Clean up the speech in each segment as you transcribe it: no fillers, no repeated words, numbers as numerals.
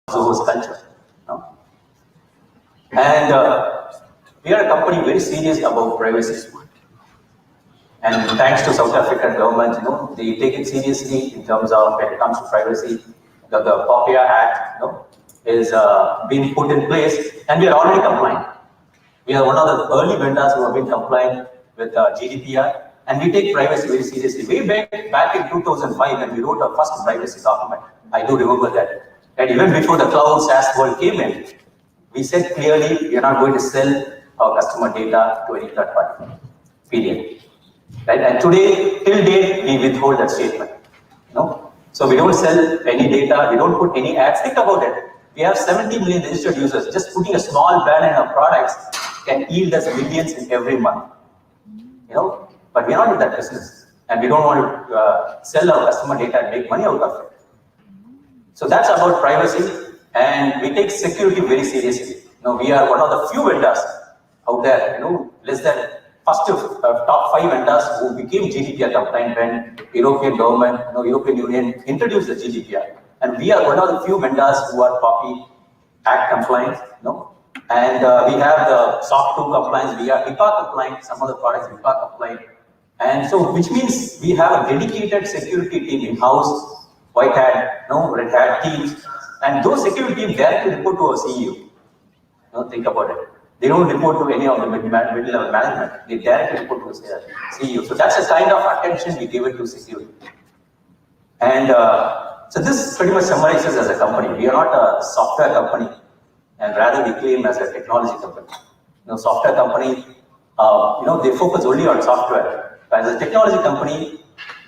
Zoho's culture. And we are a company very serious about privacy. And thanks to South African government, they take it seriously in terms of when it comes to privacy. The POPIA Act, is being put in place, and we are already compliant. We are one of the early vendors who have been compliant with GDPR, and we take privacy very seriously. Way back in 2005, when we wrote our first privacy document, I do remember that. And even before the cloud SaaS world came in, we said clearly we are not going to sell our customer data to any third party. Period. Right? And today, till date, we withhold that statement. So we don't sell any data, we don't put any ads. Think about it. We have 70 million registered users. Just putting a small banner in our products can yield us millions in every month. But we're not in that business. And we don't want to sell our customer data and make money out of it. So that's about privacy, and we take security very seriously. We are one of the few vendors out there, less than top 5 vendors who became GDPR compliant when European government, European Union introduced the GDPR. And we are one of the few vendors who are POPI Act compliant, and we have the SOC 2 compliance, we are HIPAA compliant, some of the products HIPAA compliant. And so, which means we have a dedicated security team in-house, white hat, red hat teams, and those security teams directly report to our CEO. Think about it. They don't report to any of the mid-level management. They directly report to the CEO. So that's the kind of attention we give it to security. And so this pretty much summarizes as a company. We are not a software company, and rather we claim as a technology company. Software company, they focus only on software. As a technology company,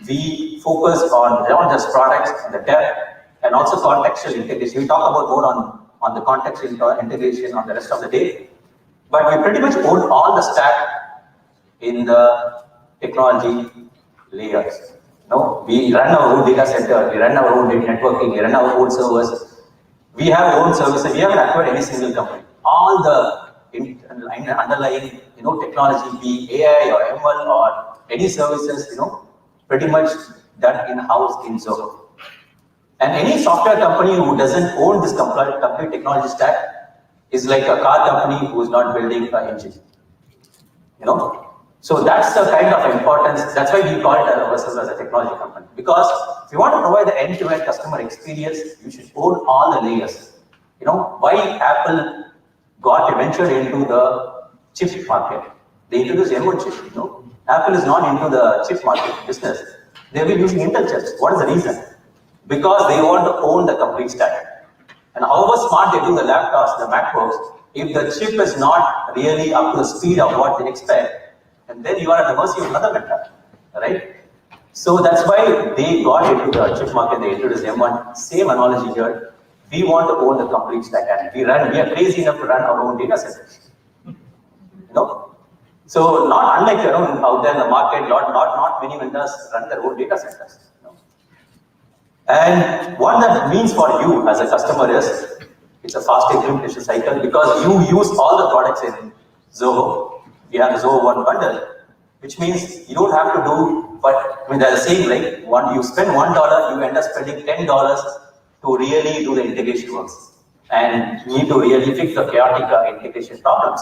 we focus on not just products and the depth, and also contextual integration. We talk about more on the contextual integration on the rest of the day. But we pretty much own all the stack in the technology layers. We run our own data center, we run our own data networking, we run our own servers. We have our own services. We haven't acquired any single company. All the underlying technology, be AI or ML or any services, pretty much done in-house in Zoho. And any software company who doesn't own this complete technology stack is like a car company who is not building an engine. So that's the kind of importance. That's why we call it ourselves as a technology company. Because if you want to provide the end-to-end customer experience, you should own all the layers. Why Apple got ventured into the chip market? They introduced M1 chip. Apple is not into the chip market business. They've been using Intel chips. What is the reason? Because they want to own the complete stack. And however smart they do the laptops, the MacBooks, if the chip is not really up to the speed of what they expect, and then you are at the mercy of another vendor, right? So that's why they got into the chip market. They introduced M1. Same analogy here. We want to own the complete stack, and we are crazy enough to run our own data centers. So not unlike out there in the market, not many vendors run their own data centers. And what that means for you as a customer is, it's a fast implementation cycle because you use all the products in Zoho. We have the Zoho One bundle, which means you don't have to do, but they're the same, like you spend $1, you end up spending $10 to really do the integration works. And you need to really fix the chaotic integration problems.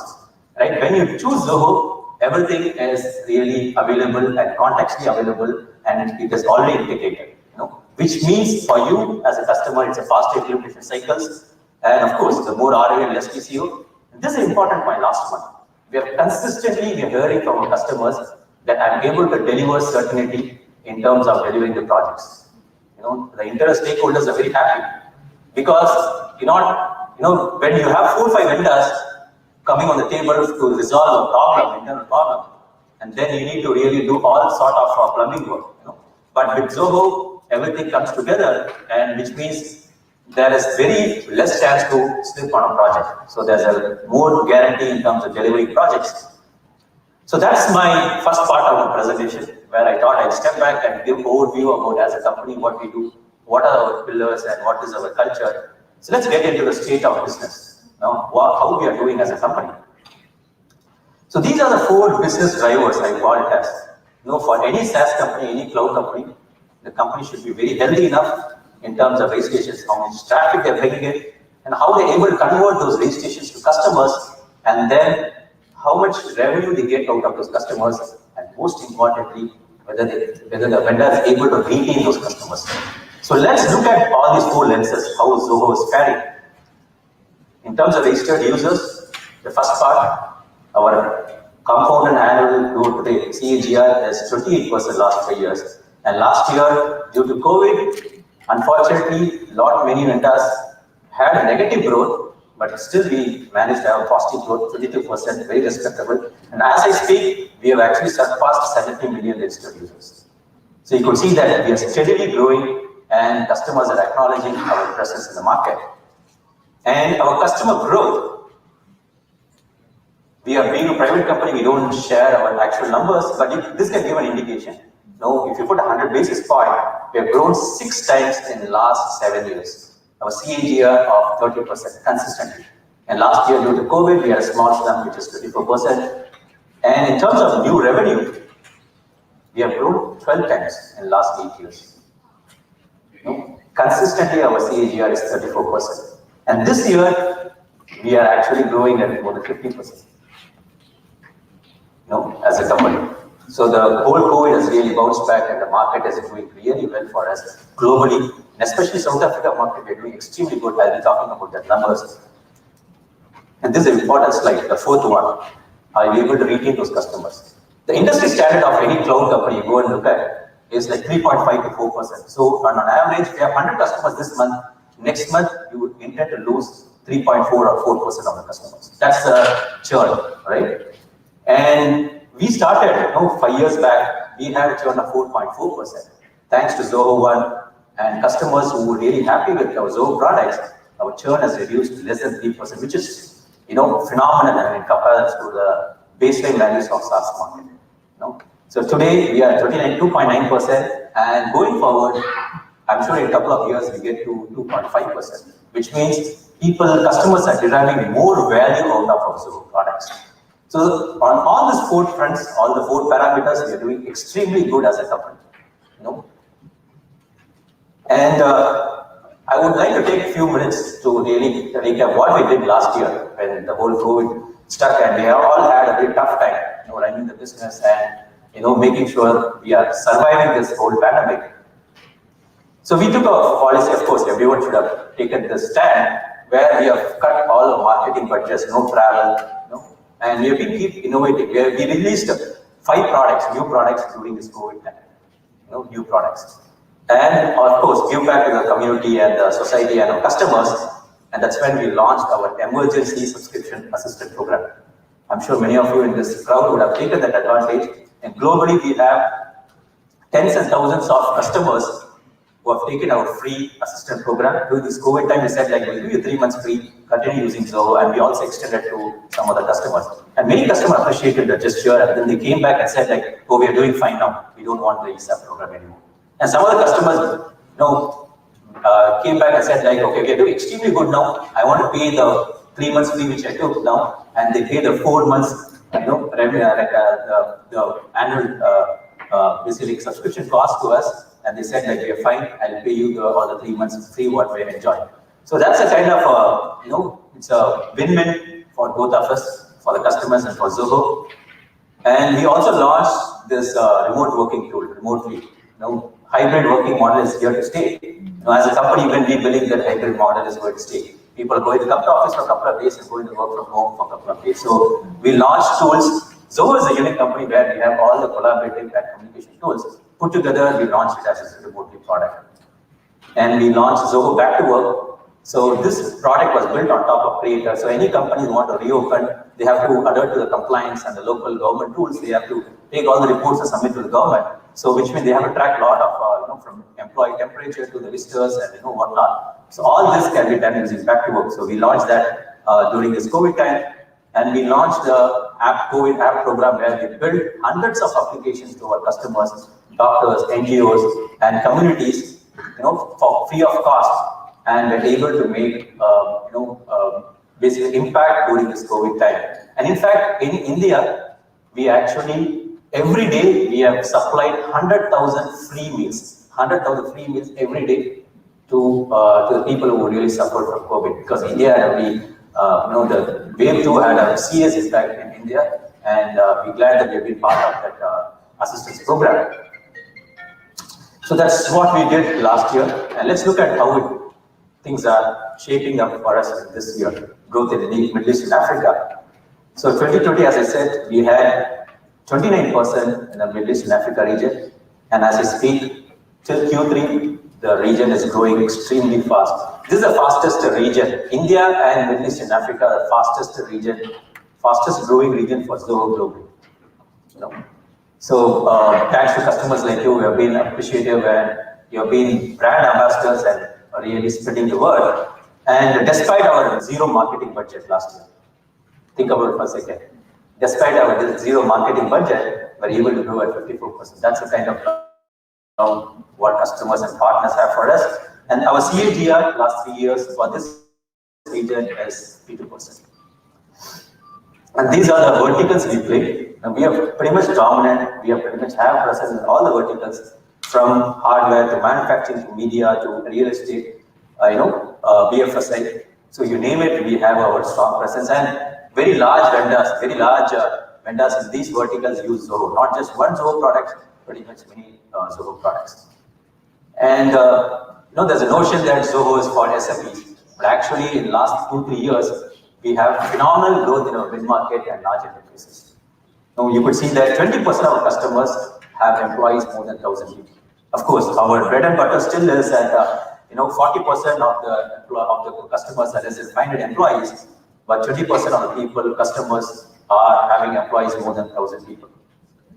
Right? When you choose Zoho, everything is really available and contextually available, and it is already integrated. Which means for you as a customer, it's a faster implementation cycles, and of course, the more ROI, less TCO. This is important point last month. We are consistently hearing from our customers that I'm able to deliver certainty in terms of delivering the projects. The internal stakeholders are very happy because when you have 4 or 5 vendors coming on the table to resolve a problem, internal problem, and then you need to really do all sort of plumbing work. But with Zoho, everything comes together, and which means there is very less chance to slip on a project. So there's a more guarantee in terms of delivering projects. So that's my first part of the presentation, where I thought I'd step back and give overview about as a company what we do, what are our pillars, and what is our culture. So let's get into the state of business. Now, how we are doing as a company. So these are the 4 business drivers I call it as. For any SaaS company, any cloud company, the company should be very healthy enough in terms of registrations, how much traffic they're bringing in, and how they're able to convert those registrations to customers, and then how much revenue they get out of those customers, and most importantly, whether the vendor is able to retain those customers. So let's look at all these four lenses, how Zoho is faring. In terms of registered users, the first part, our compounded annual growth rate, CAGR, is 28% last 3 years. And last year, due to COVID, unfortunately, many vendors had a negative growth, but still we managed to have a positive growth, 22%, very respectable. And as I speak, we have actually surpassed 70 million registered users. So you could see that we are steadily growing and customers are acknowledging our presence in the market. And our customer growth, we are being a private company, we don't share our actual numbers, but this can give an indication. Now, if you put 100 basis point, we have grown 6 times in the last 7 years. Our CAGR of 30% consistently. And last year, due to COVID, we had a small slump, which is 24%. And in terms of new revenue, we have grown 12 times in the last 8 years. Consistently, our CAGR is 34%. And this year, we are actually growing at more than 50%. As a company. So the whole COVID has really bounced back and the market is doing really well for us globally, and especially South Africa market, we're doing extremely good. I'll be talking about the numbers. And this is an important slide, the fourth one. Are you able to retain those customers? The industry standard of any cloud company you go and look at is like 3.5 to 4%. So on an average, if you have 100 customers this month, next month you would intend to lose 3.4 or 4% of the customers. That's the churn, right? And we started, 5 years back, we had a churn of 4.4%. Thanks to Zoho One and customers who were really happy with our Zoho products, our churn has reduced to less than 3%, which is, phenomenal in comparison to the baseline values of SaaS market. So today we are 2.9%, and going forward, I'm sure in a couple of years we get to 2.5%, which means customers are deriving more value out of our Zoho products. So on all these 4 fronts, all the 4 parameters, we are doing extremely good as a company. And I would like to take a few minutes to really recap what we did last year when the whole COVID stuck, and we all had a very tough time, running the business and making sure we are surviving this whole pandemic. So we took a policy, of course, everyone should have taken this stand, where we have cut all our marketing budgets, no travel, and we have been keep innovating. We released 5 products, new products during this COVID time, new products. And of course, give back to the community and the society and our customers. And that's when we launched our emergency subscription assistance program. I'm sure many of you in this crowd would have taken that advantage. And globally, we have tens and thousands of customers who have taken our free assistant program. During this COVID time, we said, we'll give you 3 months free, continue using Zoho, and we also extended to some other customers. And many customers appreciated the gesture, and then they came back and said, we are doing fine now. We don't want the ESAP program anymore. And some other customers, came back and said, okay, we are doing extremely good now. I want to pay the 3 months free, which I took now, and they pay the 4 months, revenue, the annual basically subscription cost to us. And they said, we are fine, I'll pay you all the 3 months free what we enjoy. So that's a kind of, it's a win-win for both of us, for the customers and for Zoho. And we also launched this remote working tool, remotely. Hybrid working model is here to stay. As a company, when we believe that hybrid model is going to stay, people are going to come to office for a couple of days and going to work from home for a couple of days. So we launched tools. Zoho is a unique company where we have all the collaborative and communication tools put together. We launched it as a remotely product. And we launched Zoho Back to Work. So this product was built on top of Creator. So any company who want to reopen, they have to adhere to the compliance and the local government tools. They have to take all the reports and submit to the government. So which means they have to track a lot of, from employee temperature to the visitors and whatnot. So all this can be done using Back to Work. So we launched that during this COVID time. And we launched the COVID app program where we built hundreds of applications to our customers, doctors, NGOs, and communities, for free of cost, and we're able to make, basically impact during this COVID time. And in fact, in India, we actually every day we have supplied 100,000 free meals, 100,000 free meals every day to the people who really suffered from COVID, because India had only, the wave 2 had a serious impact in India, and we're glad that we've been part of that assistance program. So that's what we did last year, and let's look at how things are shaping up for us this year, growth in the Middle East and Africa. So 2020, as I said, we had 29% in the Middle East and Africa region, and as I speak, till Q3, the region is growing extremely fast. This is the fastest region. India and Middle East and Africa are the fastest region, fastest growing region for Zoho globally. So thanks to customers like you, we have been appreciative and you have been brand ambassadors and are really spreading the word. And despite our zero marketing budget last year, think about it for a second. Despite our zero marketing budget, we're able to grow at 54%. That's the kind of what customers and partners have for us. And our CAGR last 3 years for this region is 52%. And these are the verticals we play. And we are pretty much dominant. We are pretty much have presence in all the verticals, from hardware to manufacturing to media to real estate, BFSI. So you name it, we have our strong presence. And very large vendors in these verticals use Zoho. Not just one Zoho product, pretty much many Zoho products. And there's a notion that Zoho is for SMEs, but actually in the last 2-3 years, we have phenomenal growth in our mid-market and large enterprises. Now you could see that 20% of our customers have employees more than 1,000 people. Of course, our bread and butter still is that 40% of the customers are less than 500 employees, but 20% of the customers are having employees more than 1,000 people,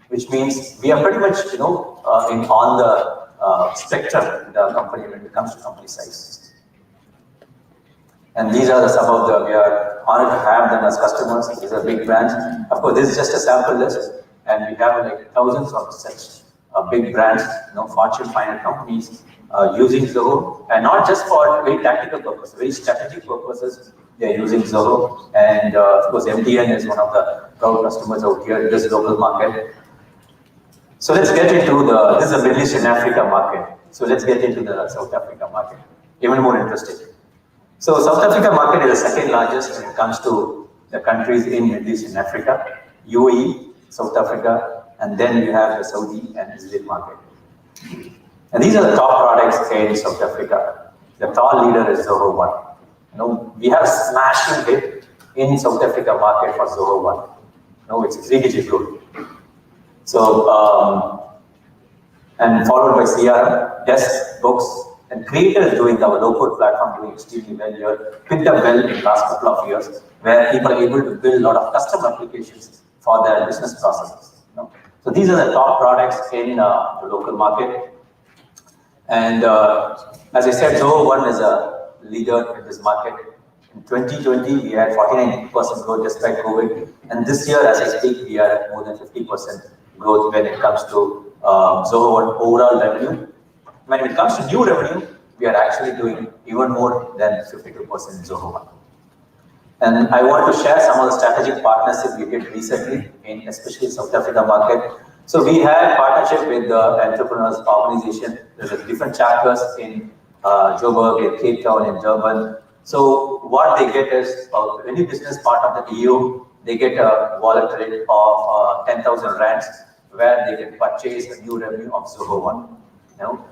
which means we are pretty much on the spectrum in the company when it comes to company size. And these are some of we are honored to have them as customers. These are big brands. Of course, this is just a sample list, and we have like thousands of such big brands, Fortune 500 companies using Zoho, and not just for very tactical purposes, very strategic purposes. They are using Zoho, and of course, MTN is one of the proud customers out here in this local market. So let's get into this is the Middle East and Africa market. So let's get into the South Africa market, even more interesting. So South Africa market is the second largest when it comes to the countries in Middle East and Africa, UAE, South Africa, and then you have the Saudi and Israel market. And these are the top products in South Africa. The top leader is Zoho One. We have smashing hit in South Africa market for Zoho One. It's 3-digit growth. So, and followed by CRM, desk, books, and creators doing our low-code platform doing extremely well here, picked up well in the last couple of years, where people are able to build a lot of custom applications for their business processes. So these are the top products in the local market. And as I said, Zoho One is a leader in this market. In 2020, we had 49% growth despite COVID. And this year, as I speak, we are at more than 50% growth when it comes to Zoho One overall revenue. When it comes to new revenue, we are actually doing even more than 52% in Zoho One. And I want to share some of the strategic partnerships we did recently, in especially South Africa market. So we had partnership with the entrepreneurs organization. There's different chapters in Joburg, in Cape Town, in Durban. So what they get is any business part of the EU, they get a wallet rate of 10,000 rands, where they can purchase a new revenue of Zoho One.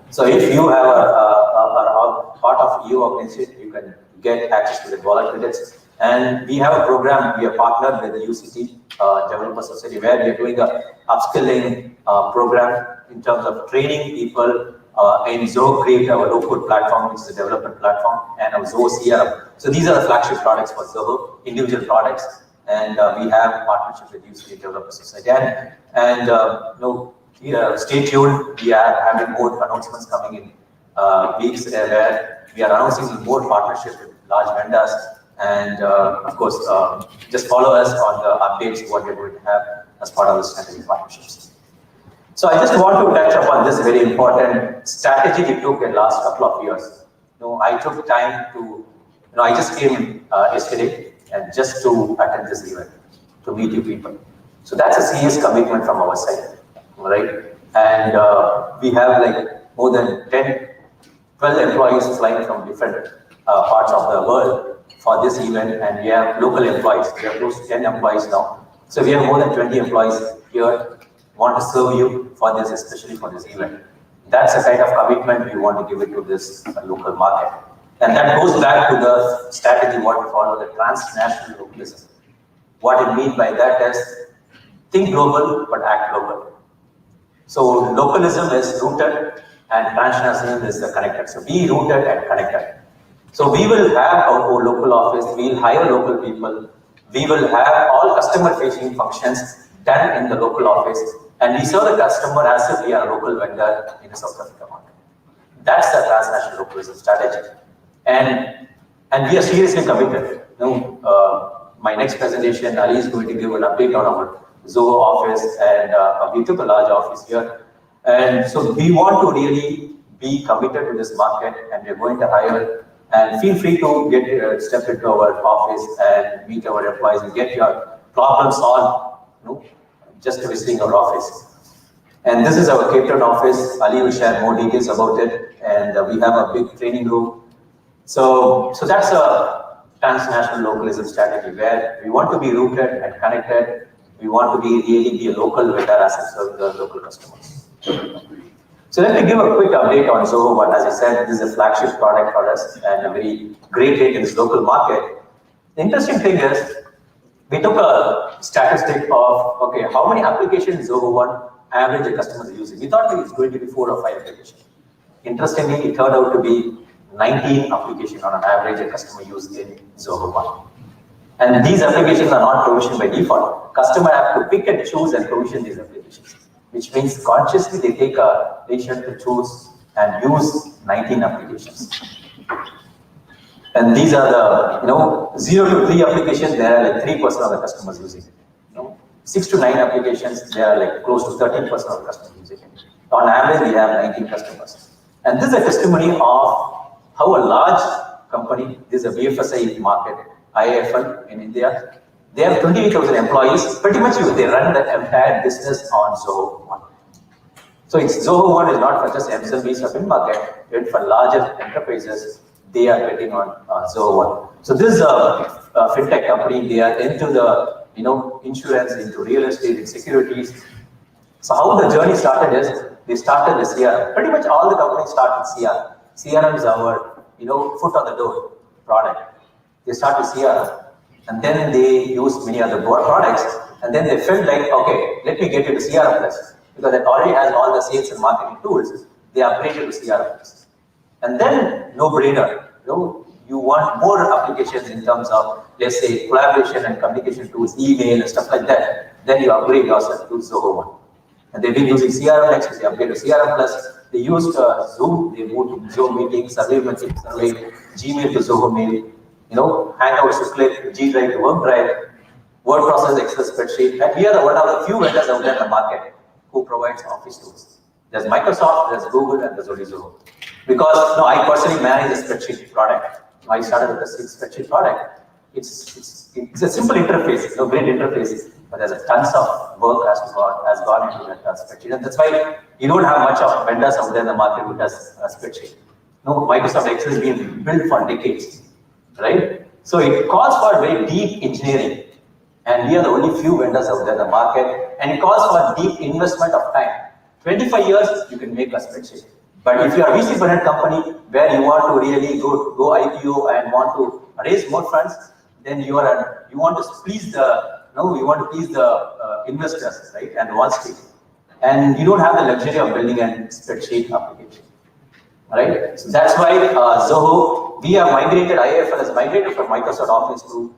So if you have a part of EU organization, you can get access to the wallet credits. And we have a program, we are partnered with the UCT Developer Society, where we are doing a upskilling program in terms of training people in Zoho Create, our low-code platform, which is a development platform, and our Zoho CRM. So these are the flagship products for Zoho, individual products, and we have partnership with UCT Developer Society. And stay tuned. We are having more announcements coming in weeks where we are announcing more partnerships with large vendors. And of course, just follow us on the updates what we're going to have as part of the strategic partnerships. So I just want to touch upon this very important strategy we took in the last couple of years. I took time to, I just came yesterday and just to attend this event, to meet you people. So that's a serious commitment from our side, right? And we have like more than 10 12 employees flying from different parts of the world for this event, and we have local employees. We have close to 10 employees now. So we have more than 20 employees here, want to serve you for this, especially for this event. That's the kind of commitment we want to give it to this local market. And that goes back to the strategy what we follow, the transnational localism. What I mean by that is, think global, but act global. So localism is rooted and transnationalism is the connected. So be rooted and connected. So we will have our local office, we will hire local people, we will have all customer facing functions done in the local office, and we serve the customer as if we are a local vendor in the South Africa market. That's the transnational localism strategy. And we are seriously committed. My next presentation, Ali is going to give an update on our Zoho office, and we took a large office here. And so we want to really be committed to this market, and we're going to hire. And feel free to get step into our office and meet our employees and get your problems solved, just visiting our office. And this is our Cape Town office. Ali will share more details about it, and we have a big training room. So that's a transnational localism strategy where we want to be rooted and connected. We want to really be a local vendor as we serve the local customers. So let me give a quick update on Zoho One. As I said, this is a flagship product for us and a very great rate in this local market. The interesting thing is, we took a statistic of, okay, how many applications Zoho One average a customer is using. We thought it was going to be 4 or 5 applications. Interestingly, it turned out to be 19 applications on an average a customer used in Zoho One. And these applications are not provisioned by default. Customer have to pick and choose and provision these applications, which means consciously they take a decision to choose and use 19 applications. And these are the 0 to 3 applications, there are like 3% of the customers using it. 6 to 9 applications, they are like close to 13% of the customers using it. On average, we have 19 customers. And this is a testimony of how a large company, this is a BFSI market, IIFL in India, they have 28,000 employees. Pretty much they run the entire business on Zoho One. So Zoho One is not for just MSMEs or mid-market, but for larger enterprises, they are betting on Zoho One. So this is a fintech company. They are into the insurance, into real estate, and securities. So how the journey started is, they started with CRM. Pretty much all the companies start with CRM. CRM is our foot on the door product. They start with CRM, and then they use many other products, and then they felt like, okay, let me get into CRM Plus, because it already has all the sales and marketing tools. They upgraded to CRM Plus. And then, no brainer, you want more applications in terms of, let's say, collaboration and communication tools, email and stuff like that. Then you upgrade yourself to Zoho One. And they've been using CRM Next, they upgrade to CRM Plus. They used Zoom, they moved to Zoom meetings, survey, Gmail to Zoho Mail, Hangouts to Click, G Drive to OneDrive, word process, Excel spreadsheet. And we are one of the few vendors out there in the market who provides office tools. There's Microsoft, there's Google, and there's only Zoho. Because I personally manage a spreadsheet product. I started with a spreadsheet product. It's a simple interface, great interface, but there's a tons of work has gone into that spreadsheet. And that's why you don't have much of vendors out there in the market who does a spreadsheet. Microsoft Excel has been built for decades, right? So it calls for very deep engineering, and we are the only few vendors out there in the market, and it calls for deep investment of time. 25 years, you can make a spreadsheet. But if you are a VC-funded company where you want to really go IPO and want to raise more funds, then you want to please the investors, right, and Wall Street, and you don't have the luxury of building a spreadsheet application, right? So that's why Zoho, we have migrated, IIFL has migrated from Microsoft Office to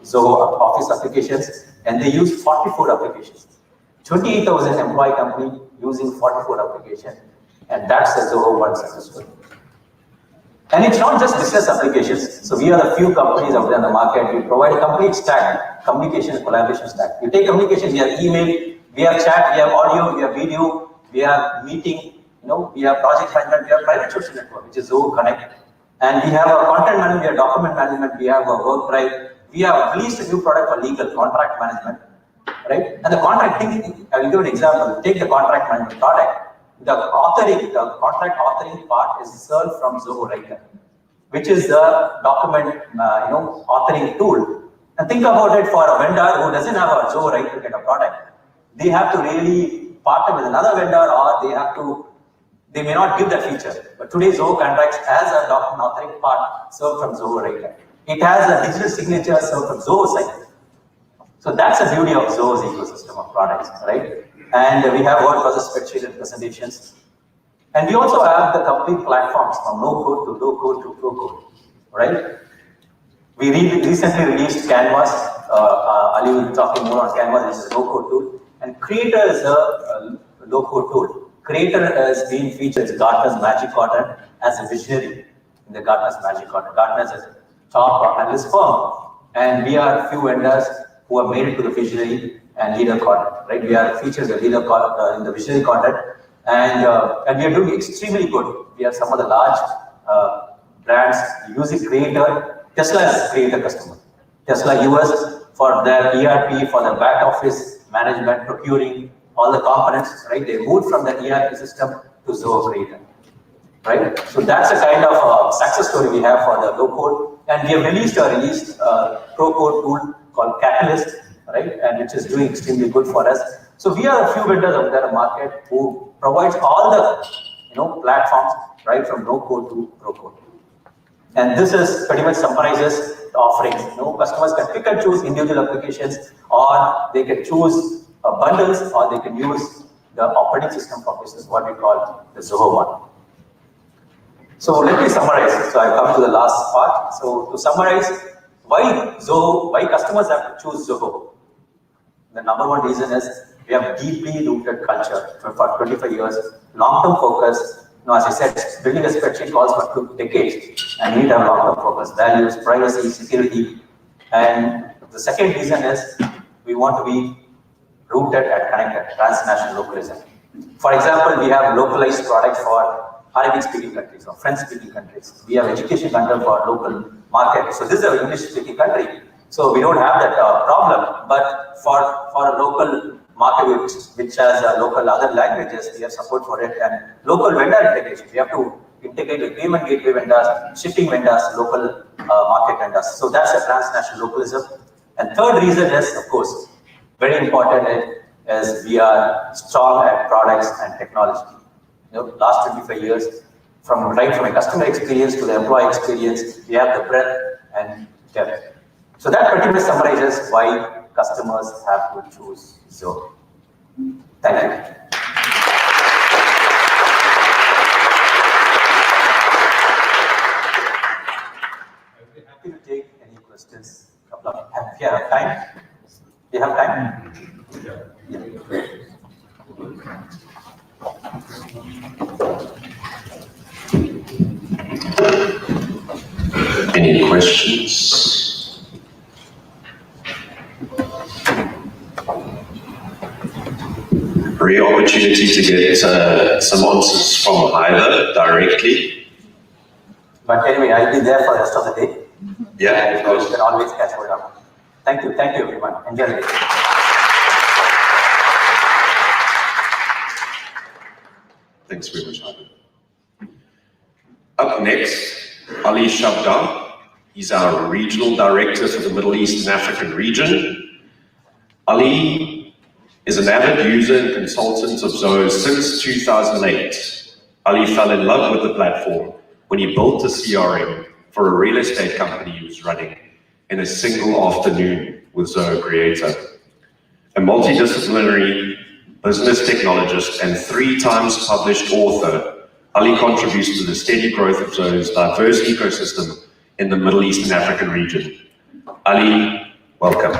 Zoho Office applications, and they use 44 applications. 28,000 employee company using 44 applications, and that's the Zoho One success story. And it's not just business applications. So we are the few companies out there in the market. We provide a complete stack, communication and collaboration stack. We take communication, we have email, we have chat, we have audio, we have video, we have meeting, we have project management, we have private social network, which is Zoho Connect. And we have a content management, we have document management, we have a work drive. We have released a new product for legal contract management, right? And the contract thing, I will give an example. Take the contract management product. the authoring, the contract authoring part is served from Zoho Writer, which is the document authoring tool. And think about it, for a vendor who doesn't have a Zoho Writer kind of product, they have to really partner with another vendor, or they may not give that feature. But today Zoho Contracts has a document authoring part served from Zoho Writer. It has a digital signature served from Zoho site. So that's the beauty of Zoho's ecosystem of products, right? And we have word process spreadsheet and presentations. And we also have the complete platforms from no code to low code to pro code, right? We recently released Canvas. Ali will be talking more on Canvas, which is a low code tool. And Creator is a low code tool. Creator has been featured in Gartner's Magic Quadrant as a visionary in the Gartner's Magic Quadrant. Gartner is a top analyst firm, and we are a few vendors who have made it to the visionary and leader quadrant, right? We are featured in the leader in the visionary quadrant, and we are doing extremely good. We have some of the large brands using Creator. Tesla is Creator customer. Tesla US for their ERP, for their back office management, procuring all the components, right? They moved from the ERP system to Zoho Creator, right? So that's a kind of success story we have for the low code. And we have released a pro code tool called Catalyst, right? And which is doing extremely good for us. So we are a few vendors out there in the market who provides all the platforms, right, from no code to pro code. And this is pretty much summarizes the offerings. Customers can pick and choose individual applications, or they can choose bundles, or they can use the operating system for business, what we call the Zoho One. So let me summarize. So I come to the last part. So to summarize, why Zoho? Why customers have to choose Zoho? The number one reason is we have deeply rooted culture for 25 years, long-term focus. As I said, building a spreadsheet calls for decades, and you need to have long-term focus, values, privacy, security. And the second reason is we want to be rooted and connected, transnational localism. For example, we have localized products for Arabic-speaking countries or French-speaking countries. We have education content for local market. So this is an English-speaking country. So we don't have that problem. But for a local market which has local other languages, we have support for it, and local vendor integration. We have to integrate with payment gateway vendors, shipping vendors, local market vendors. So that's a transnational localism. And third reason is, of course, very important is we are strong at products and technology. Last 25 years, right from a customer experience to the employee experience, we have the breadth and depth. So that pretty much summarizes why customers have to choose Zoho. Thank you. I'd be happy to take any questions. If you have time. Do you have time? Yeah. Any questions? Great opportunity to get some answers from either directly. But anyway, I'll be there for the rest of the day. Yeah, of course. You can always catch hold of me. Thank you everyone. Enjoy the day. Thanks very much, Ivan. Up next, Ali Shabda. He's our Regional Director for the Middle East and African region. Ali is an avid user and consultant of Zoho since 2008. Ali fell in love with the platform when he built a CRM for a real estate company he was running in a single afternoon with Zoho Creator. A multidisciplinary business technologist and 3 times published author, Ali contributes to the steady growth of Zoho's diverse ecosystem in the Middle East and African region. Ali, welcome.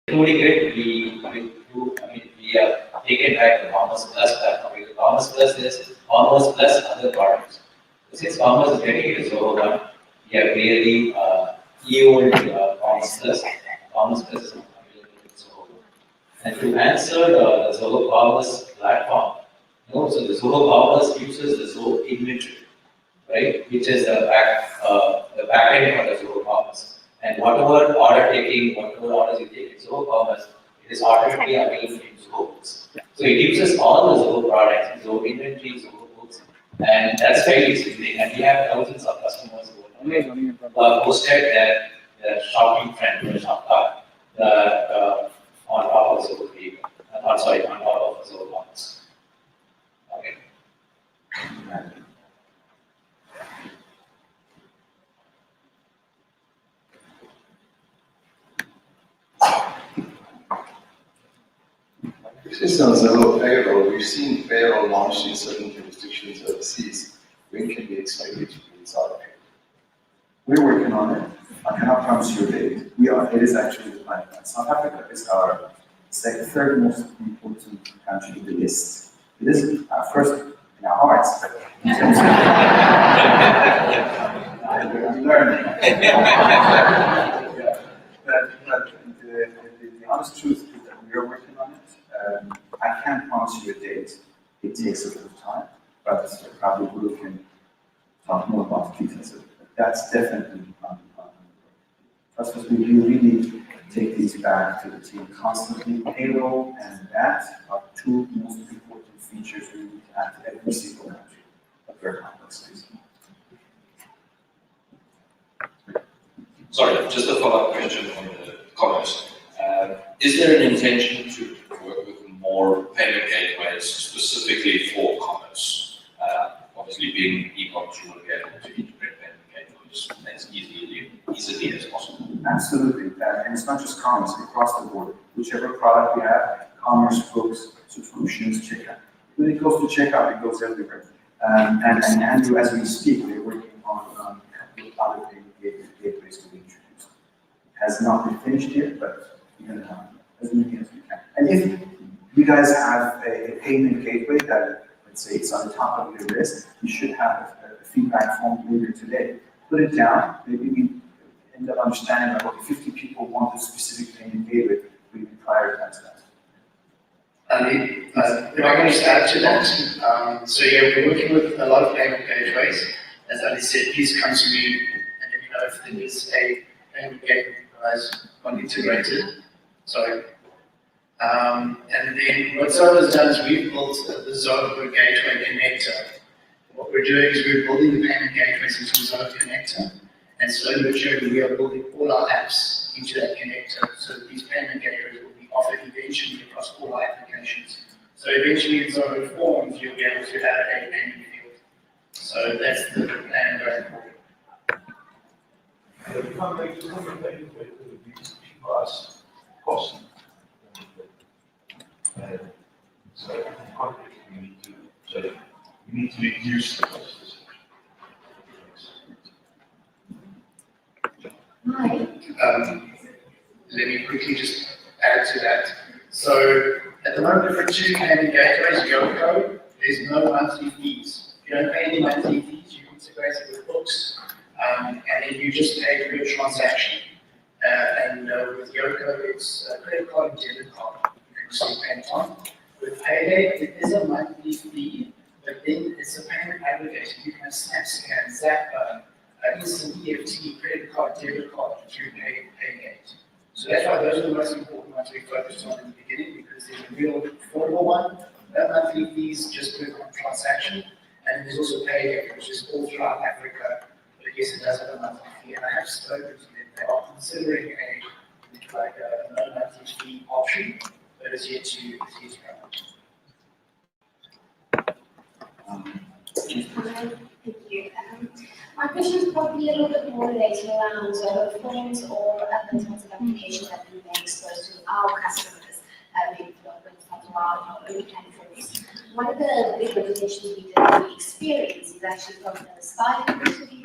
Including it, we are taken back the Commerce Plus platform. Because Commerce Plus is Commerce Plus other products. Since Commerce is getting into Zoho One, we have really evolved Commerce Plus. Commerce Plus is available in Zoho One. And to answer the Zoho Commerce platform, so the Zoho Commerce uses the Zoho inventory, right, which is the back end for the Zoho Commerce. And whatever order taking, whatever orders you take in Zoho Commerce, it is automatically available in Zoho Books. So it uses all the Zoho products, Zoho inventory, Zoho Books, and that's very easy. And we have thousands of customers who have posted their shopping trend, their shop cart, on top of Zoho Pay, on top of Zoho Commerce. Okay. Just on Zoho Payroll, we've seen payroll launched in certain jurisdictions overseas. When can we expect it to be in South Africa? We're working on it. I cannot promise you a date. It is actually the plan. South Africa is our third most important country in the list. It is first in our hearts, but in terms of learning. But the honest truth is that we are working on it. I can't promise you a date. It takes a bit of time, but probably we can talk more about details. But that's definitely on. Trust us, we really take these back to the team constantly. Payroll and that are two most important features we need to add to every single country. But very complex. Sorry, just a follow-up question on the commerce. Is there an intention to work with more payment gateways specifically for commerce? Obviously, being e-commerce, you want to be able to integrate payment gateways as easily as possible. Absolutely, and it's not just commerce, across the board. Whichever product we have, commerce, books, subscriptions, checkout. When it goes to checkout, it goes everywhere. And Andrew, as we speak, we're working on a couple of other payment gateways to be introduced. It has not been finished yet, but we're going to have as many as we can. And if you guys have a payment gateway that, let's say, it's on the top of your list, you should have a feedback form later today. Put it down, maybe we end up understanding that, okay, 50 people want a specific payment gateway, we can prioritize that. If I can just add to that, so yeah, we're working with a lot of payment gateways. As Ali said, please come to me and let me know if there is a payment gateway you guys want integrated. Sorry. And then what Zoho has done is we've built the Zoho Gateway Connector. What we're doing is we're building the payment gateways into the Zoho Connector, and slowly but surely we are building all our apps into that connector, so that these payment gateways will be offered eventually across all our applications. So eventually in Zoho Forms, you'll be able to have a payment field. So that's the plan going forward. Cost. So you need to reduce the costs. Hi. Let me quickly just add to that. So at the moment for two payment gateways, Yoko, there's no monthly fees. You don't pay any monthly fees, you integrate it with books, and then you just pay for your transaction. With Yoko, it's a credit card and debit card. You can receive payment on. With Payday, it is a monthly fee, but then it's a payment aggregator. You can have SnapScan, Zapper, instant EFT, credit card, debit card through Paygate. So that's why those are the most important ones we focused on in the beginning, because there's a real affordable one, no monthly fees, just per transaction, and there's also Paygate, which is all throughout Africa, but yes, it does have a monthly fee, and I have spoken to them. They are considering a no monthly fee option, but it's yet to come. Thank you. My question is probably a little bit more related around Zoho Forms or other types of applications that we may expose to our customers, maybe for our own platforms. One of the big limitations we experience is actually from the styling point of view,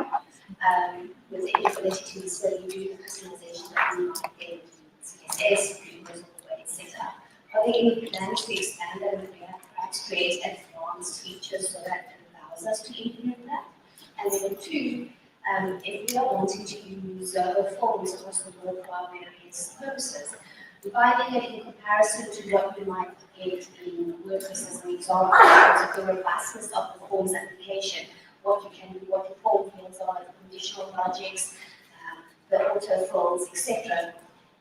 with the inability to necessarily do the customization that we might be able to do as previous way set up. Are there any plans to expand that and perhaps create advanced features so that it allows us to implement that? And then two, if we are wanting to use Zoho forms across the board for our various purposes, dividing it in comparison to what you might get in WordPress as an example, in terms of the robustness of the forms application, what you can do, what the form fields are, the conditional logics, the autofills, etc.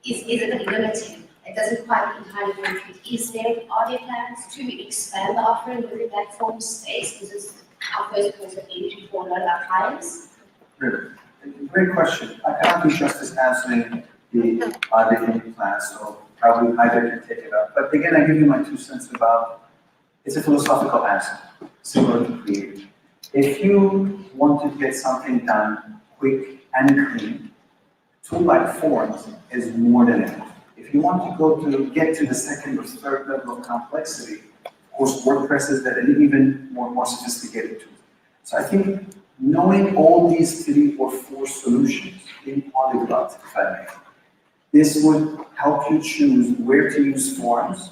Is it a bit limiting? It doesn't quite entirely compute. Are there plans to expand the offering within that form space? This is our first point of entry for a lot of our clients. Great question. I cannot do justice answering the different plans, so I will either can take it up. But again, I give you my 2 cents about, it's a philosophical answer, similar to creative. If you want to get something done quick and clean, tool like forms is more than enough. If you want to get to the second or third level of complexity, of course, WordPress is that an even more sophisticated tool. So I think knowing all these 3 or 4 solutions in polyglot, if I may, this would help you choose where to use forms,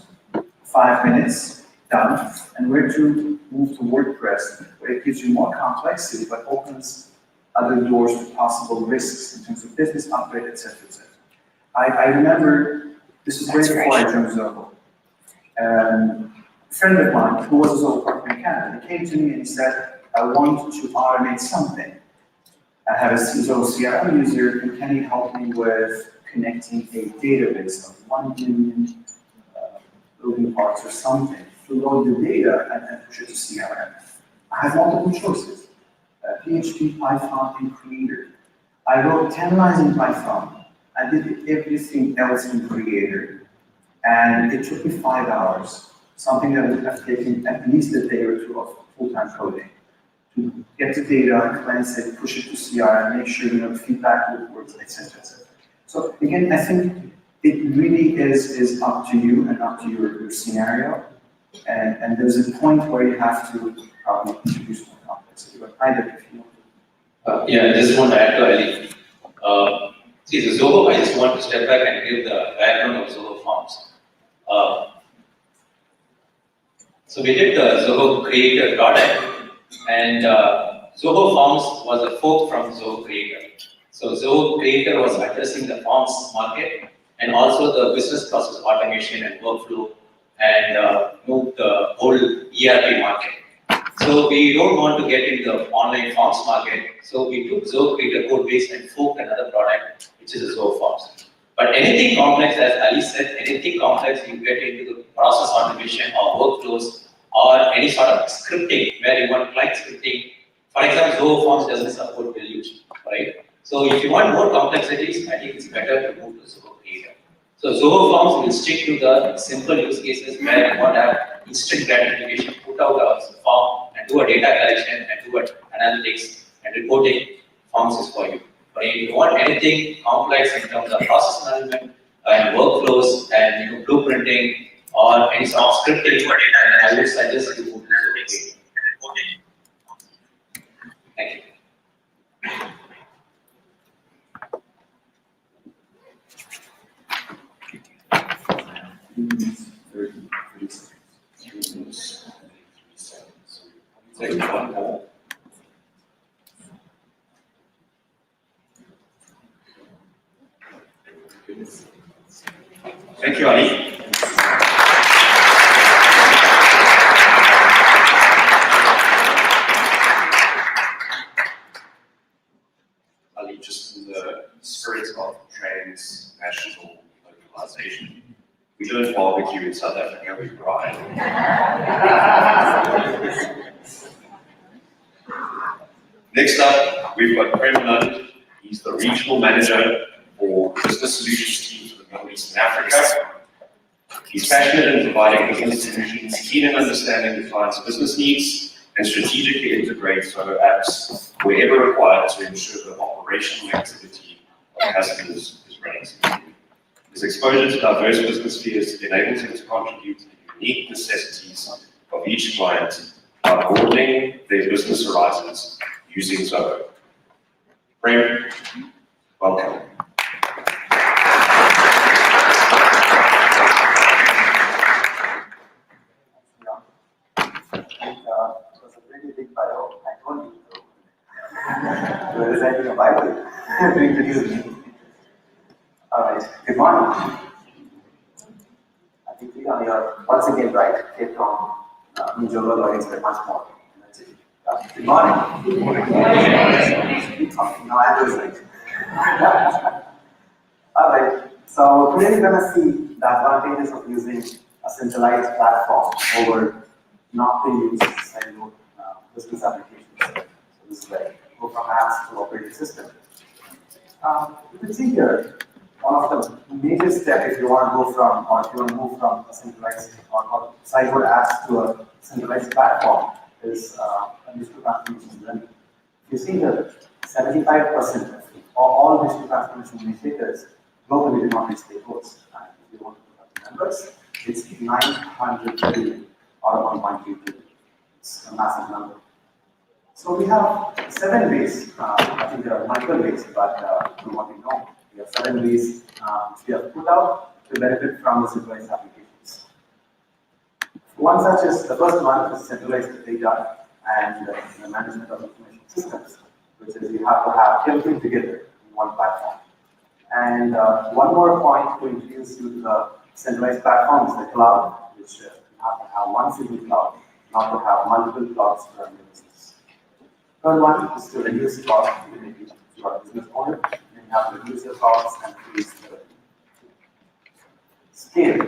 5 minutes, done, and where to move to WordPress, where it gives you more complexity, but opens other doors to possible risks in terms of business upgrade, etc., etc. I remember, this is way before I joined Zoho. A friend of mine who was a Zoho partner in Canada, he came to me and he said, I want to automate something. I have a Zoho CRM user, and can you help me with connecting a database of 1 million moving parts or something to load the data and push it to CRM? I have multiple choices. PHP, Python, and Creator. I wrote 10 lines in Python. I did everything else in Creator. And it took me 5 hours, something that would have taken at least a day or 2 of full-time coding, to get the data, cleanse it, push it to CRM, make sure the feedback loop works, etc., etc. So again, I think it really is up to you and up to your scenario. And there's a point where you have to probably introduce more complexity, but either if you want to. Yeah, I just want to add to Ali. See, the Zoho, I just want to step back and give the background of Zoho Forms. So we did the Zoho Creator product, and Zoho Forms was a fork from Zoho Creator. So Zoho Creator was addressing the forms market and also the business process automation and workflow, and moved the whole ERP market. So we don't want to get into the online forms market, so we took Zoho Creator code base and forked another product, which is a Zoho Forms. But anything complex, as Ali said, anything complex, you get into the process automation or workflows or any sort of scripting where you want client scripting. For example, Zoho Forms doesn't support deluge, right? So if you want more complexities, I think it's better to move to Zoho Creator. So Zoho Forms will stick to the simple use cases where you want to have instant gratification, put out a form and do a data collection and do analytics and reporting. Forms is for you. But if you want anything complex in terms of process management and workflows and blueprinting or any sort of scripting, I would suggest you move to Zoho Creator. Thank you. Take one more. Thank you, Ali. Ali, just in the spirit of transnational localization, we don't barbecue in South Africa, we pride. Next up, we've got Prem Nund. He's the regional manager for business solutions team for the Middle East and Africa. He's passionate in providing business solutions, keen in understanding the client's business needs, and strategically integrates Zoho apps wherever required to ensure the operational activity of customers is running smoothly. His exposure to diverse business spheres enables him to contribute to the unique necessities of each client by broadening their business horizons using Zoho. Prem, welcome. introduce me. All right, good morning. I think we are here once again, right? Came from Zoholics, but much more. That's it. Good morning. Good morning. Now I'm listening. All right, so today we're going to see the advantages of using a centralized platform over not to use siloed business applications. So this is like go from apps to operating system. You can see here one of the major steps if you want to go from or if you want to move from a centralized or siloed apps to a centralized platform is digital transformation journey. You see that 75% of all digital transformation initiatives globally do not reach their goals. And if you want to put up the numbers, it's 900 billion out of 1.2 billion. It's a massive number. So we have 7 ways. I think there are multiple ways, but from what we know, we have 7 ways which we have put out to benefit from the centralized applications. One such is the first one is centralized data and the management of information systems, which is you have to have everything together in one platform. And one more point to introduce you to the centralized platform is the cloud, which you have to have one single cloud, not to have multiple clouds to run your business. Third one is to reduce cost. If you are a business owner, then you have to reduce your costs and increase the scale,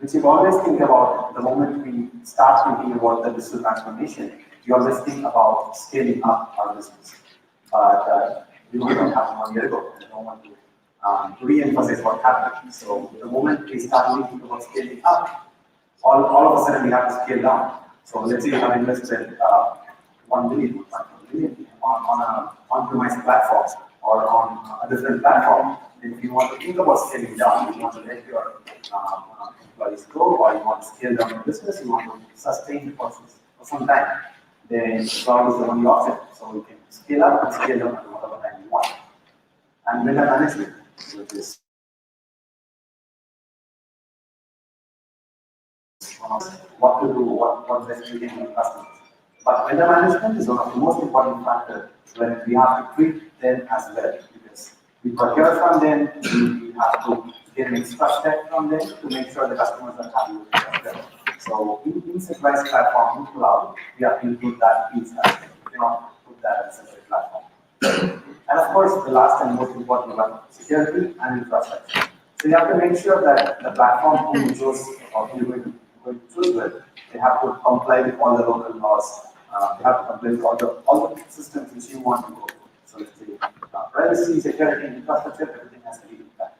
which you always think about the moment we start thinking about the digital transformation. You always think about scaling up our business. But we know what happened 1 year ago. I don't want to re-emphasize what happened. So the moment we start thinking about scaling up, all of a sudden we have to scale down. So let's say you have invested 1 billion on an on-premise platform or on a different platform. Then if you want to think about scaling down, you want to let your employees go, or you want to scale down your business, you want to sustain the process for some time, then cloud is the only option. So we can scale up and scale down at whatever time you want. And vendor management, which is what to do, what best we can with customers. But vendor management is one of the most important factors when we have to treat them as well, because we procure from them, we have to get an extra step from them to make sure the customers are happy with it as well. So in centralized platform, in cloud, we have to include that piece as well. We cannot put that as a separate platform. And of course, the last and most important one, security and infrastructure. So you have to make sure that the platform who you choose or who you're going to choose with, they have to comply with all the local laws. They have to comply with all the systems which you want to go to. So let's say privacy, security, infrastructure, everything has to be with that.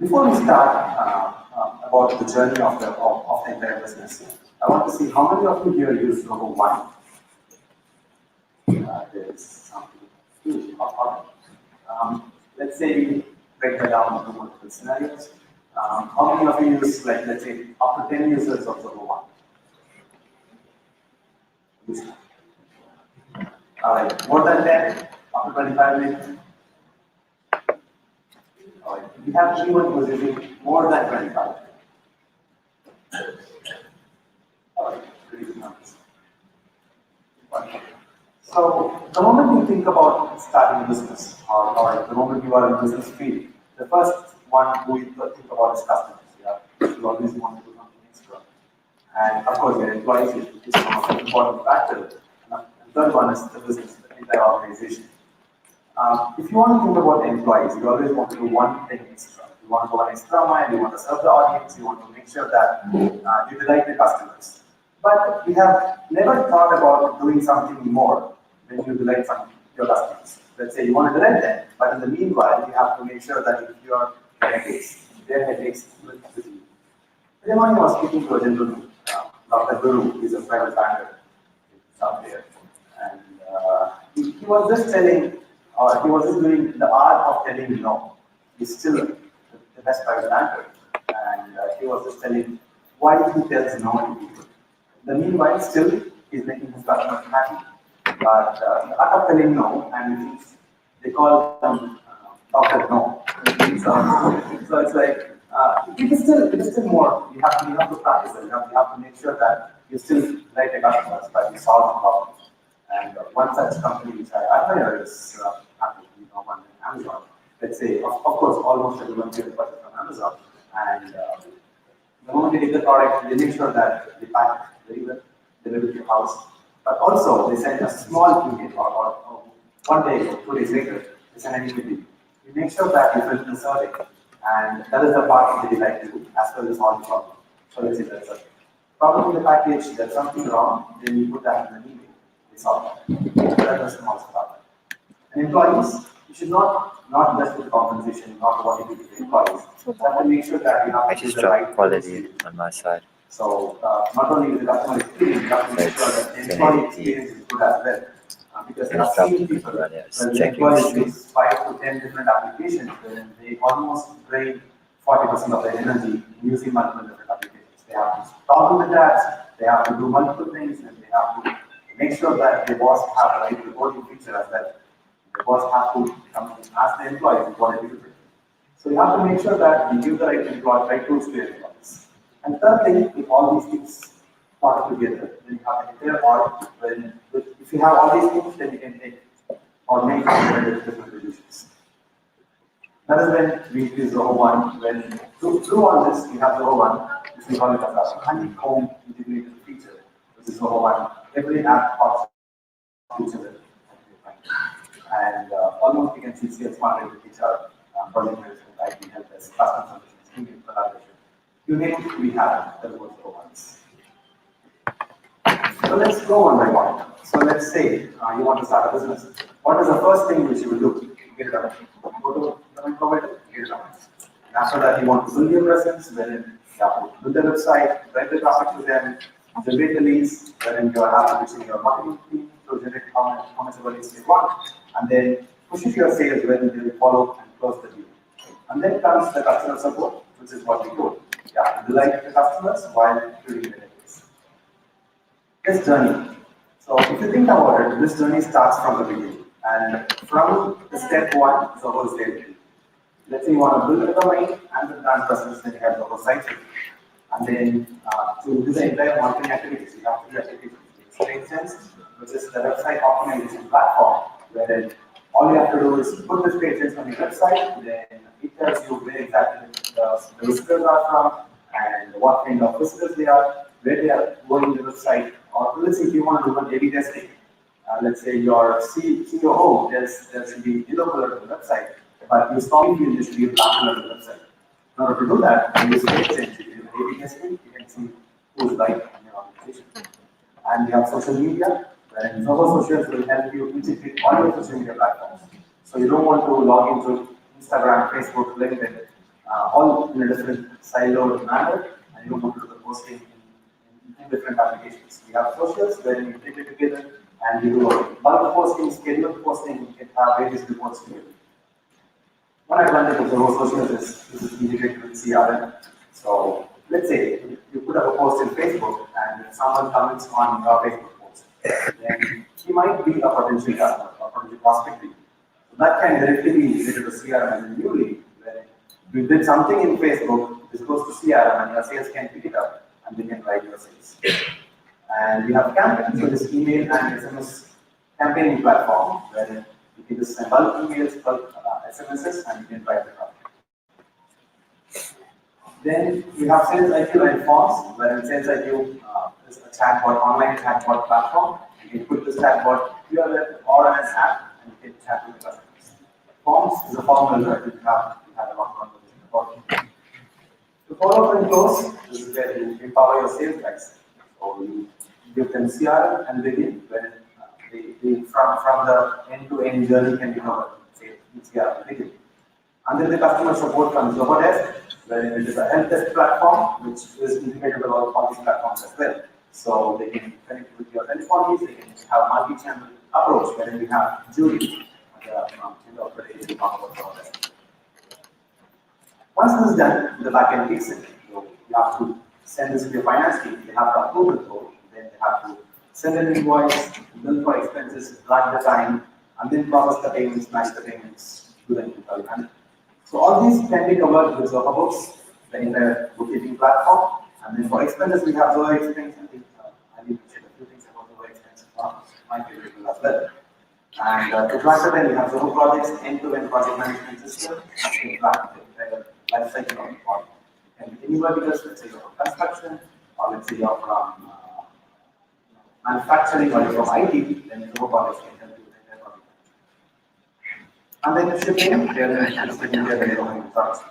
Before we start about the journey of the entire business, I want to see how many of you here use Zoho One. There is something huge. Let's say we break that down into multiple scenarios. How many of you use, like, let's say, up to 10 users of Zoho One? All right, more than 10, up to 25 maybe? All right, we have anyone who is using more than 25. All right, pretty good numbers. So the moment you think about starting a business, or the moment you are in business field, the first one who you think about is customers. Yeah, you always want to do something extra, and of course your employees is one of the important factors. And the third one is the business, the entire organization. If you want to think about employees, you always want to do one thing extra. You want to go an extra mile. You want to serve the audience. You want to make sure that you delight the customers. But we have never thought about doing something more when you delight your customers. Let's say you want to delight them, but in the meanwhile, you have to make sure that if your headaches, their headaches with you. Today morning I was speaking to a gentleman, Dr. Guru, he's a private banker out there, and he was just telling, he was just doing the art of telling no. He's still the best private banker, and he was just telling why he tells no to people. The meanwhile, still, he's making his customers happy. But the art of telling no, and they call them Dr. No. So it's like, it is still more. You have to practice it. You have to make sure that you still like the customers, but you solve the problem. And one such company which I admire is Amazon. Let's say, of course, almost everyone here purchase from Amazon, and the moment they get the product, they make sure that they pack it very well, deliver to your house. But also, they send a small email, or 1 day or 2 days later, they send an email. You make sure that you fill the survey, and that is the part that they like to do, as well as all the problem. So let's say there's a problem in the package, there's something wrong, then you put that in the email. It's all that. That's the small stuff. And employees, you should not just with compensation, not what you do to the employees. You have to make sure that you have I to do just the dropped right quality things. on my side. So not only is the customer experience, you have to make sure that the employee experience is good as well. Because I just I've dropped seen it people, earlier. I was when the checking the employees stream. use 5 to 10 different applications, then they almost drain 40% of their energy using multiple different applications. They have to toggle the tabs, they have to do multiple things, and they have to make sure that the boss have the right reporting feature as well. The boss have to come and ask the employees what they do. So you have to make sure that you give the right tools to your employees. And third thing, if all these things part together, then you have an entire audit. When if you have all these things, then you can take or make different solutions. That is when we use Zoho One. When through all this, we have Zoho One, which we call it as a honeycomb integrated feature, which is Zoho One. Every app talks to each other. And almost you can see sales marketing, HR, project management, IT, help desk, customer services, email collaboration. You name it, we have the Zoho Ones. So let's go one by one. So let's say you want to start a business. What is the first thing which you will do? Get it up. Go to the provider, get it up. And after that, you want to build your presence, then you have to build the website, write the traffic to them, generate the leads, then you have to pitch in your marketing team to generate how much of a leads they want, and then push it to your sales when they will follow and close the deal. And then comes the customer support, which is what we do. Yeah, delight the customers while doing the database. This journey. So if you think about it, this journey starts from the beginning. And from step 1, Zoho is there. Let's say you want to build a domain and the brand presence, then you have Zoho sites. And then to do the entire marketing activities, you have to do activities. For instance, which is the website optimization platform, where all you have to do is put the pages on your website, then it tells you where exactly the visitors are from, and what kind of visitors they are, where they are going to the website. Or let's say if you want to do an A/B testing, let's say your COO there should be yellow color to the website, but you strongly feel there should be a black color to the website. In order to do that, you use page change. If you do A/B testing, you can see who's right in your organization. And you have social media, where Zoho Socials will help you integrate all your social media platforms. So you don't want to log into Instagram, Facebook, LinkedIn, all in a different siloed manner, and you don't want to do the posting in different applications. We have socials where you take it together and you do bulk posting, scheduled posting, you can have various reports together. One advantage of Zoho Socials is this is integrated with CRM. So let's say you put up a post in Facebook and someone comments on your Facebook post, then he might be a potential customer or potential prospect. So that can directly be related to CRM as a new lead, where you did something in Facebook, this goes to CRM and your sales can pick it up and they can drive your sales. And we have campaigns, so this email and SMS campaigning platform, where you can just send bulk emails, bulk SMSs, and you can drive the traffic. Then we have Sales IQ and Forms, where in Sales IQ is a chatbot, online chatbot platform. You can put this chatbot to your web or an app, and you can chat with the customers. Forms is a form builder. We have a lot of conversation about. To follow up and close, this is where you empower your sales guys. So you give them CRM and begin when from the end-to-end journey can be covered. Say CRM begin. And then the customer support comes Zoho Desk, where it is a help desk platform which is integrated with all these platforms as well. So they can connect with your telephonies, they can have multi-channel approach where we have Julie in the operation talk about Zoho Desk. Once this is done, the backend kicks in. So you have to send this to your finance team, they have to approve the code, then they have to send an invoice, bill for expenses, track the time, and then process the payments, match the payments to the employee. So all these can be covered with Zoho Books, the entire bookkeeping platform. And then for expenses, we have Zoho Expense. I think I need to share a few things about Zoho Expense. My favorite tool as well. And to track then we have Zoho projects, end-to-end project management system, to track the entire life cycle of the project. And any verticals, let's say you're from construction, or let's say you're from manufacturing, or you're from IT, then Zoho projects can help you with the entire project. And then shipping, they're products.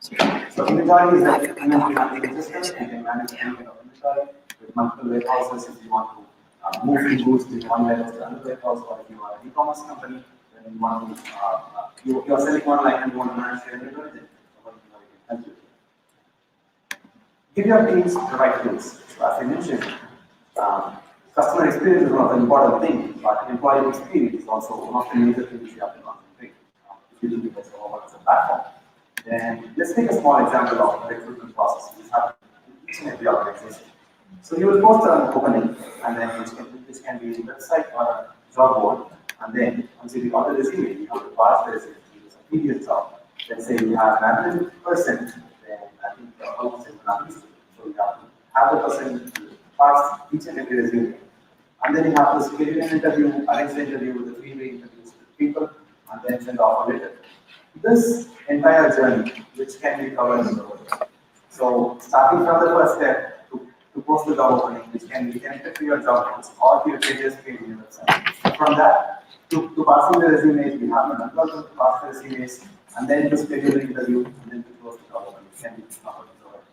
So inventory is like inventory management system. You can manage any kind of inventory with multiple warehouses if you want to move goods from one warehouse to another warehouse, or if you are an e-commerce company, then you want to you are selling online and you want to manage your inventory, then Zoho can help you. Give your teams the right tools. So as I mentioned, customer experience is one of the important things, but employee experience is also one of the major things you have to concentrate. If you look at Zoho as a platform. Then let's take a small example of the recruitment process which happens in each and every organization. So you will post an opening, and then this can be a website or a job board, and then once you got the resume, you have to pass the resume. It's a previous job. Let's say you have an admin person, then I think almost is not used. So you have the person pass each and every resume, and then you have to schedule an interview, arrange the interview with the three-way interviews with people, and then send the offer letter. This entire journey, which can be covered in the work. So starting from the first step to post the job opening, which can be connected to your job boards or to your pages page in your website. From that to passing the resumes, we have an algorithm to pass the resumes, and then to schedule the interview, and then to close the job opening. Can be covered in the work.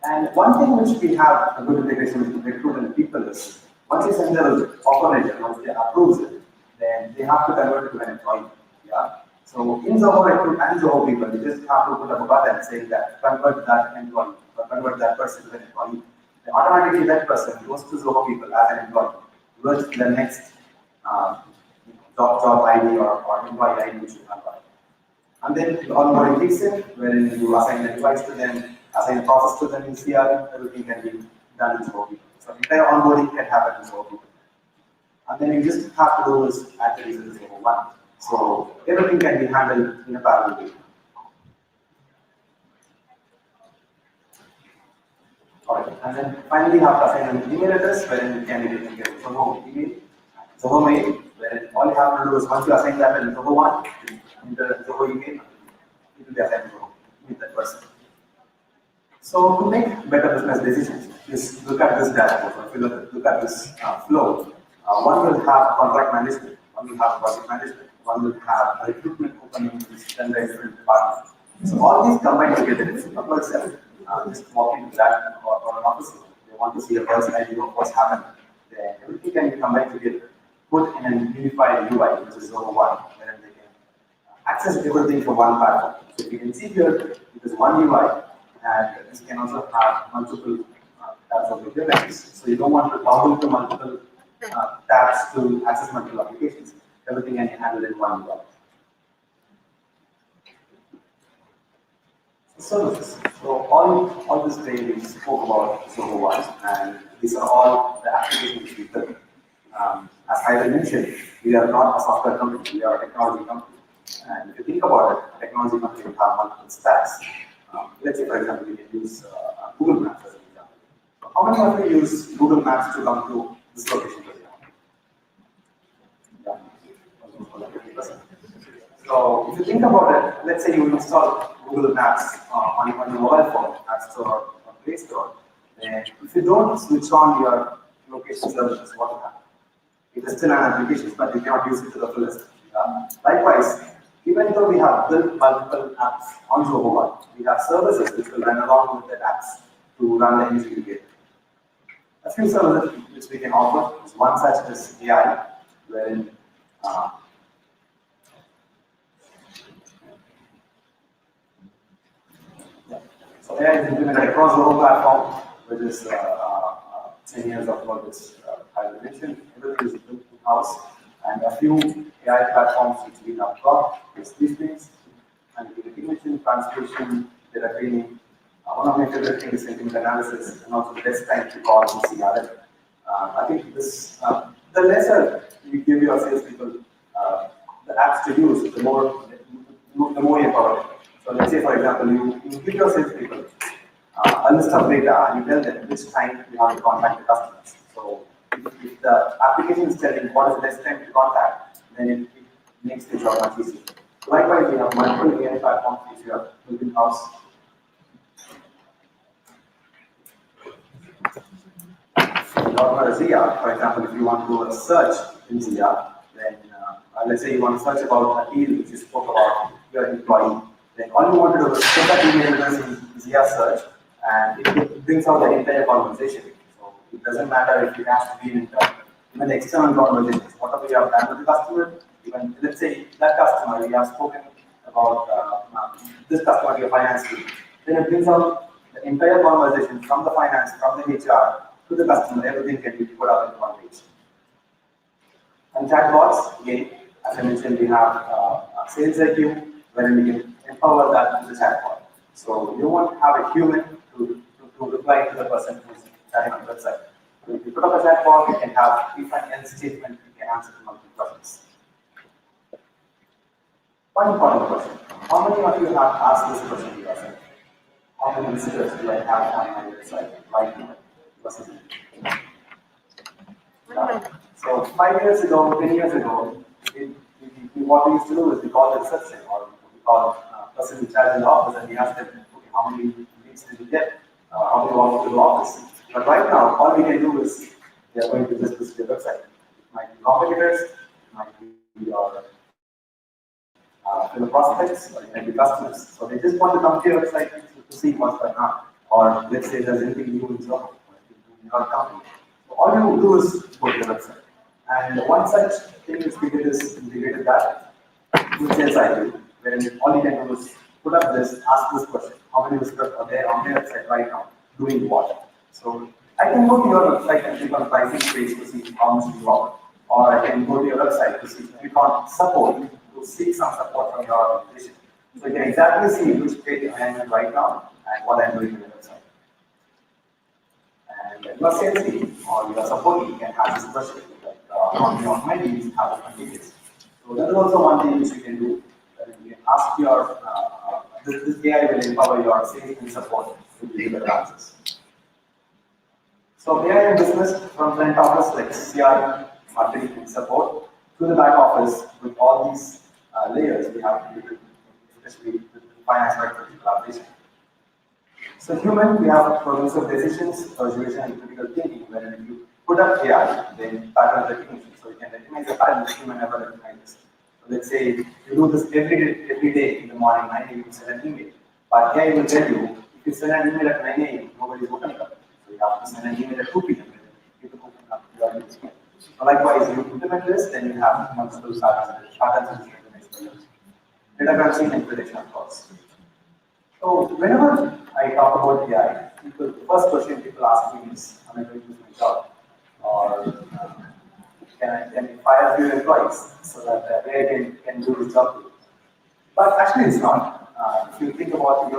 And one thing which we have a good integration with recruitment people is once you send the offer letter, once they approve it, then they have to convert it to an employee. Yeah. So in Zoho Recruit and Zoho People, you just have to put up a button saying that convert that employee or convert that person to an employee. Then automatically that person goes to Zoho People as an employee with the next job ID or employee ID which you have. And then the onboarding kicks in, wherein you assign the device to them, assign a process to them in CRM, everything can be done in Zoho People. So entire onboarding can happen in Zoho People. And then you just have to do this actually in Zoho One. So everything can be handled in a parallel way. Alright, and then finally you have to assign an email address wherein you can get Zoho email, Zoho mail, wherein all you have to do is once you assign that in Zoho One, in the Zoho email, it will be assigned to with that person. So to make better business decisions, just look at this dashboard. If you look at this flow, one will have contract management, one will have project management, one will have a recruitment opening which is done by different departments. So all these combined together, it's not like just walking to that or an office. They want to see a first idea of what's happened. Then everything can be combined together, put in a unified UI, which is Zoho One, where they can access everything from one platform. So you can see here, it is one UI, and this can also have multiple tabs of your devices. So you don't want to toggle to multiple tabs to access multiple applications. Everything can be handled in one UI. Services. So all this day we spoke about Zoho One, and these are all the applications we built. As I mentioned, we are not a software company, we are a technology company. And if you think about it, a technology company will have multiple stacks. Let's say, for example, we can use Google Maps as an example. So how many of you use Google Maps to come to this location, for example? Yeah. So if you think about it, let's say you install Google Maps on your mobile phone, App Store or Play Store, and if you don't switch on your location services, what will happen? It is still an application, but you cannot use it to the fullest. Likewise, even though we have built multiple apps on Zoho One, we have services which will run along with the apps to run the engine together. A few services which we can offer is one such as AI, wherein so AI is implemented across the whole platform, which is 10 years of work, which I mentioned. Everything is built in-house, and a few AI platforms which we have got is these things, and recognition, translation, data training. One of my favorite things is sentiment analysis, and also the best time to call in CRM. I think this, the lesser you give your salespeople the apps to use, the more you empower. So let's say, for example, you give your salespeople a list of data and you tell them which time you have to contact the customers. So if if the application is telling what is the best time to contact, then it makes the job much easier. Likewise, we have multiple AI platforms which we have built in-house. Or Zia, for example, if you want to do a search in Zia, then let's say you want to search about a deal which you spoke about your employee, then all you want to do is put that email address in Zia search, and it brings out the entire conversation. So it doesn't matter if it has to be an internal, even the external conversations. Whatever you have done with the customer, even let's say that customer, we have spoken about this customer, your finance team, then it brings out the entire conversation from the finance, from the HR to the customer. Everything can be put up in one page. And chatbots, again, as I mentioned, we have a sales IQ, where we can empower that with the chatbot. So you won't have a human to reply to the person who's chatting on the website. So if you put up a chatbot, you can have if and else statement, you can answer to multiple questions. One important question. How many of you have asked this question to yourself? How many visitors do I have on my website right now? So 5 years ago, 10 years ago, what we used to do is we call reception, or we call person in charge in the office, and we ask them, okay, how many leads did you get? How many walk to the office? But right now, all we can do is we are going to just visit your website. It might be competitors, it might be your prospects, or it might be customers. So they just want to come to your website to see what's going on. Or let's say there's anything new in Zoho, in your company. So all you do is go to the website. And one such thing is we did is integrated that with Sales ID, wherein all you can do is put up this, ask this question: how many visitors are there on their website right now, doing what? So I can go to your website and click on pricing page to see how much you offer, or I can go to your website to see, click on support to seek some support from your organization. So you can exactly see which page I am in right now and what I am doing with the website. And your sales team or your support team can have this question, like how many of my teams have different tickets. So that is also one thing which you can do. You can ask your, this AI will empower your sales and support to deliver answers. So AI in business from front office like CRM, marketing and support to the back office with all these layers we have to do, especially with finance and collaboration. So human, we have progressive decisions, persuasion, and critical thinking, where if you put up AI, then pattern recognition. So you can recognize the pattern that human never recognizes. So let's say you do this every day in the morning, 9 a.m. you send an email. But AI will tell you, if you send an email at 9 a.m., nobody is opening up. So you have to send an email at 2 p.m. People open up your email. So likewise, you implement this, then you have multiple patterns and data crunching and prediction, of course. So whenever I talk about AI, the first question people ask me is, am I going to lose my job? Or can I fire a few employees so that AI can do the job too? But actually it's not. If you think about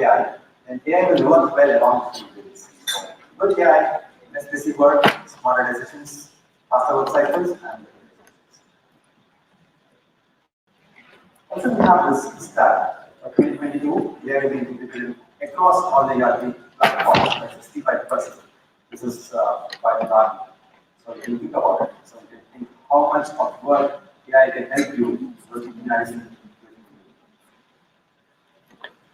AI, then AI will work well along with this. Good AI, less busy work, smarter decisions, faster work cycles, and also we have this stat. 2022, they have been integrated across all the ERP platforms by 65%. This is by the Gartner. So you think about it. So you can think how much of work AI can help you with organizing.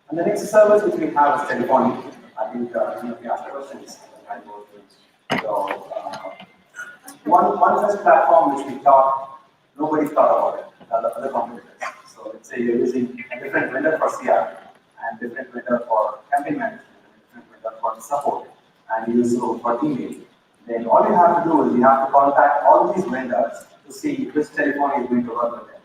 And the next service which we have is telephony. I think many of you asked questions. So one such platform which we thought nobody thought about it, the other competitors. So let's say you're using a different vendor for CR and different vendor for campaign management, and different vendor for support, and you use Zoho for email. Then all you have to do is you have to contact all these vendors to see which telephone is going to work with them.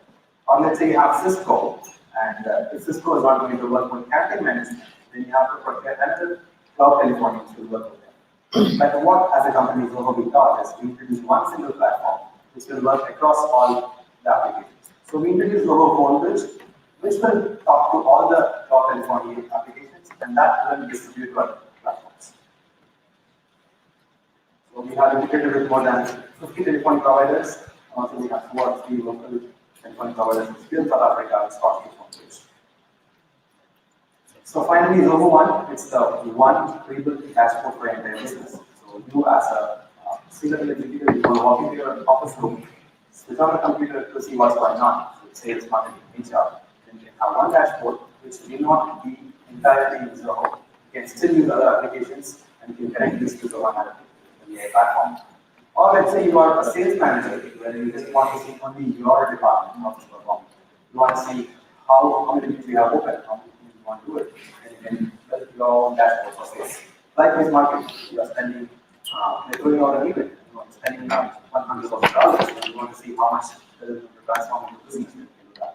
Or let's say you have Cisco, and if Cisco is not going to work with campaign management, then you have to procure another cloud telephony which will work with them. But what as a company Zoho we thought is we introduce one single platform which will work across all the applications. So we introduced Zoho Phone Bridge, which will talk to all the cloud telephony applications, and that will distribute to our platforms. So we have integrated with more than 50 telephone providers. Also, we have 2 or 3 local telephone providers in South Africa and Scotland. So finally, Zoho One, it's the one pre-built dashboard for entire business. So you as a C-level executive, you want to walk into your office room, switch on a computer to see what's going on, sales, marketing, HR. Then you can have one dashboard, which may not be entirely in Zoho. You can still use other applications and you can connect this to Zoho Analytics, the AI platform. Or let's say you are a sales manager, where you just want to see only your department, how it's performing. You want to see how many people you have open, how many people you want to do it, and you can build your own dashboard for sales. Likewise, marketing, you are spending, you're doing out an event, you are spending $100,000, and you want to see how much the transform into business, you can do that.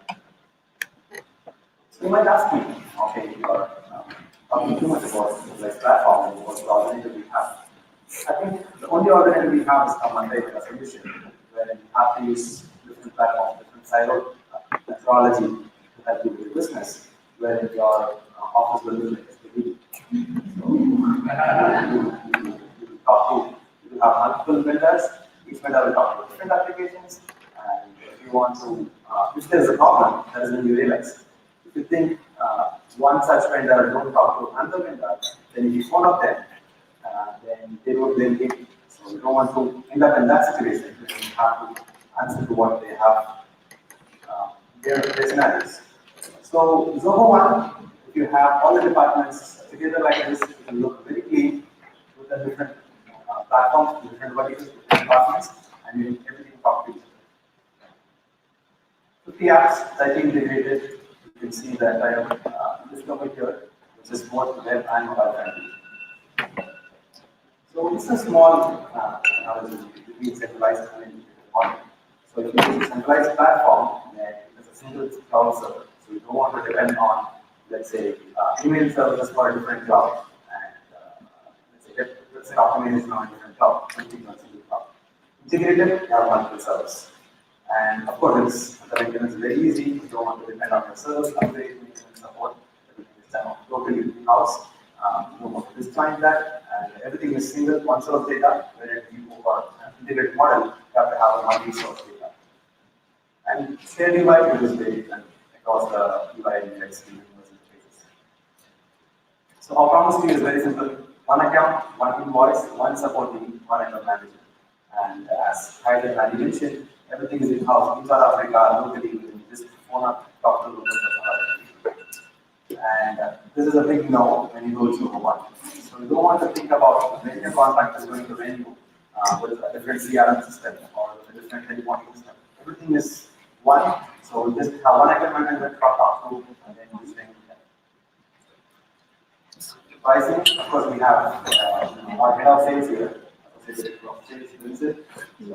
So you might ask me, okay, you are talking too much about this platform, what alternative we have. I think the only alternative we have is a Untitled solution, where you have to use different platforms, different silo methodology to help you with your business, where your office will look like SPV. So you have multiple vendors, each vendor will talk about different applications, and if you want to, if there's a problem, that is when you realize. If you think one such vendor don't talk to another vendor, then if you phone up them, then they will blame you. So you don't want to end up in that situation. You have to answer to what they have, their scenarios. So Zoho One, if you have all the departments together like this, it will look very clean with the different platforms, different verticals, different departments, and you everything talk to each other. 50 apps tightly integrated. You can see the entire list over here, which is both web and mobile friendly. So it's a small analogy between centralized and integrated model. So if you use a centralized platform, then it's a single cloud server. So you don't want to depend on, let's say, email services for a different cloud, and let's say Document is now a different cloud, something on single cloud. Integrated, you have multiple servers. And of course, the maintenance is very easy. You don't want to depend on your servers, upgrade, maintenance, support. Everything is done totally in-house. You don't want to disjoin that, and everything is single one source data. Where you go for an integrated model, you have to have a multi-source data. And shared UI is very different across the UI and UX interfaces. So our promise to you is very simple: one account, one invoice, one support team, one account manager. And as Hyder and I mentioned, everything is in-house in South Africa, locally. You just phone up, talk to the local. And this is a big no when you go to Zoho One. So you don't want to think about when your contract is going to renew with a different CRM system or with a different telephony system. Everything is one. So you just have one account manager talk to, and then you stay with them. Pricing, of course, we have our head of sales here. So if you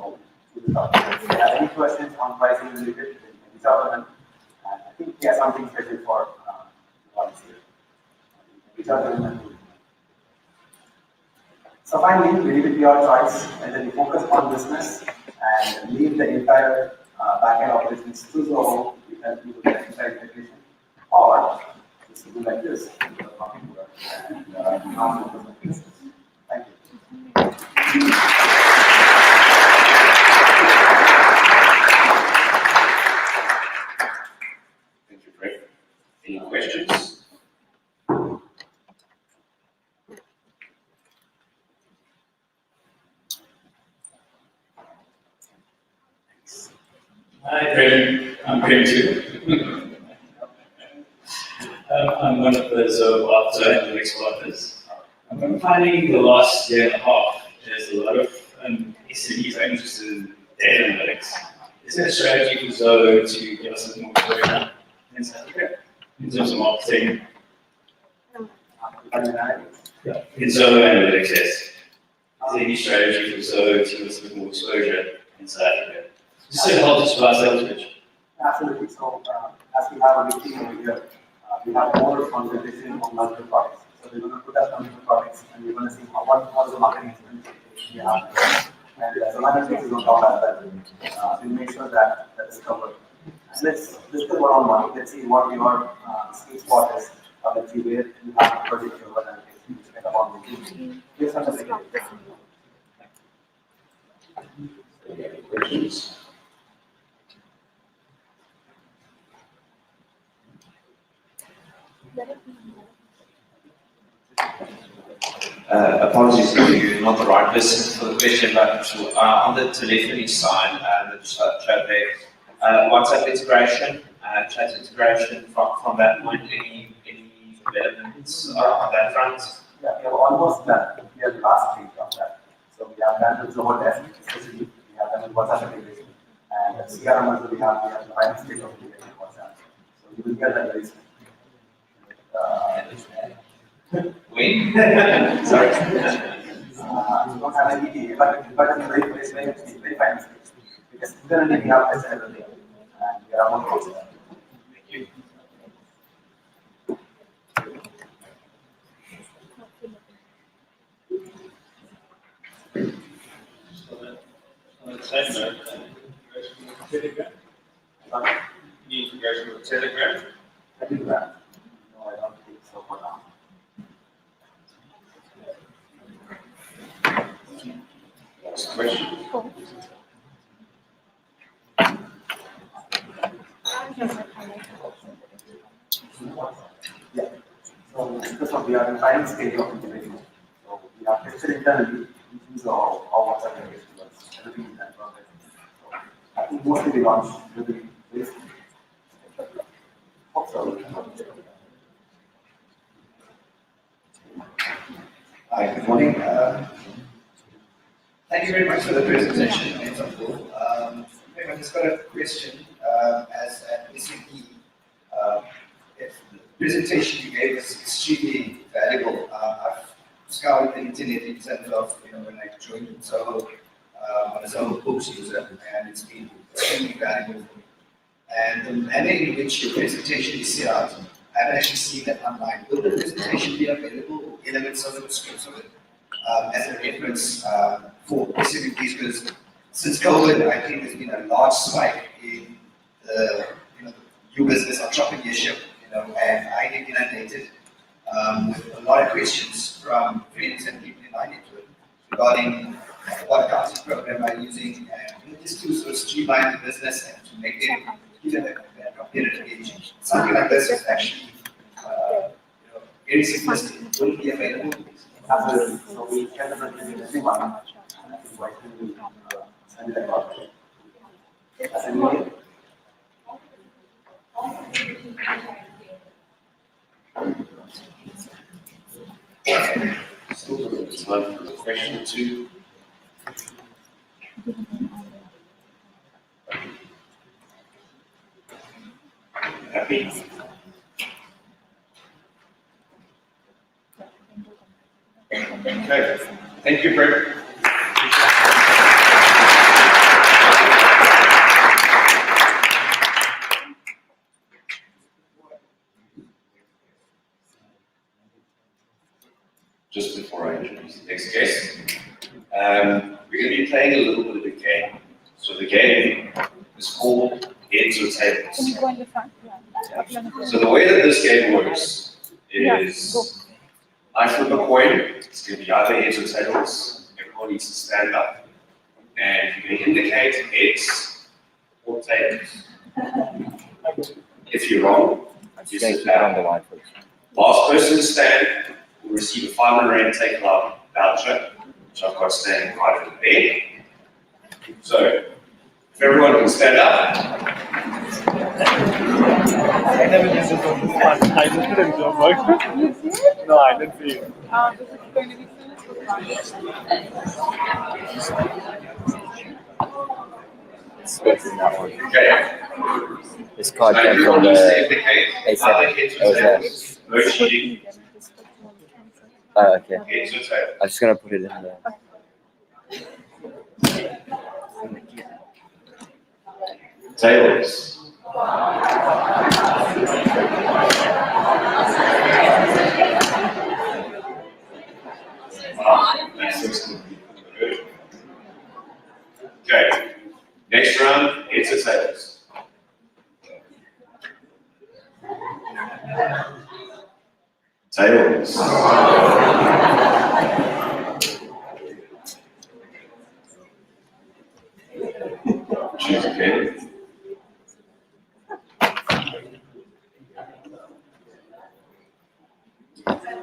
have any questions on pricing related, then you can reach out to them. And I think he has something special for so finally, we leave it to your choice, and then you focus on business and leave the entire backend operations to Zoho. We help you with the entire integration, or just do like this. And thank you. Thank you, Fred. Any questions? Hi, Graham. I'm Graham too. I'm one of the Zoho Analytics partners. I'm finding the last year and a half, there's a lot of SMEs are interested in data analytics. Is there a strategy for Zoho to give us a more exposure in South Africa in terms of marketing? In Zoho Analytics, yes. Is there any strategy for Zoho to give us a bit more exposure in South Africa? Just to help us with our sales pitch. Absolutely. So, as we have a big team over here, we have more concentration on multiple products. So, we're going to put up multiple products and we're going to see what is the marketing expense we have. And so, analytics is on top of that. We'll make sure that is covered. And let's discuss one on one. Let's see what your sweet spot is. Let's see where you have a project over analytics. Which kind of on the team. Here's something. Any questions? Apologies if you're not the right person for the question, but on the telephony side, the chat there, WhatsApp integration, chat integration from that point, any developments on that front? Yeah, we have almost done. We are the last stage of that. So we have done with Zoho Desk, especially we have done with WhatsApp integration. And CRM also we have the final stage of integration with WhatsApp. So we will get that very soon. When? Sorry. We don't have any ETA, but it's very final stage. Because internally we have tested everything. And we are about to. Thank you. On the same note, integration with Telegram. Any integration with Telegram? Telegram. No, I don't think so for now. Next question. Yeah. So because of we are in final stage of integration. So we have tested internally using our WhatsApp integration works. Everything is done for that. So I think mostly we launch will be very soon. Hope so. Hi, good morning. Thank you very much for the presentation. It's helpful. I just got a question. As an SME, if the presentation you gave us extremely valuable. I've scoured the internet in terms of when I joined Zoho, I'm a Zoho Books user, and it's been extremely valuable for me. And the manner in which your presentation is set out, I haven't actually seen that online. Will the presentation be available, elements of it, scripts of it, as a reference for SMEs? Because since COVID, I think there's been a large spike in the new business entrepreneurship, and I get inundated with a lot of questions from friends and people in my network regarding what accounting program I'm using, and just to sort of streamline the business and to make it give it a competitive edge. Something like this is actually very simplistic. Will it be available? Absolutely. So we can definitely give everyone. And I think why can we send it across? As an email. So it's time for question 2. Happy? Okay. Thank you, Brett. Just before I introduce the next guest, we're going to be playing a little bit of a game. So the game is called Heads or Tables. Can you go in the front? So the way that this game works is I flip a coin. It's going to be either heads or tables. Everyone needs to stand up, and you're going to indicate heads or tables. If you're wrong, you sit down. Last person to stand will receive a 500 Rand take-out voucher, which I've got standing right over there. So, if everyone can stand up. I never used it on this one. I just did it on work. You did? No, I didn't see it. Is it going to be Expecting that one. Okay. This card So came everyone from needs to the indicate A7. either heads It or was tables. No cheating. Oh, okay. Heads or tables. I'm just gonna put it in there. Tables. Okay, next round, heads or tables. Tables. Choose again.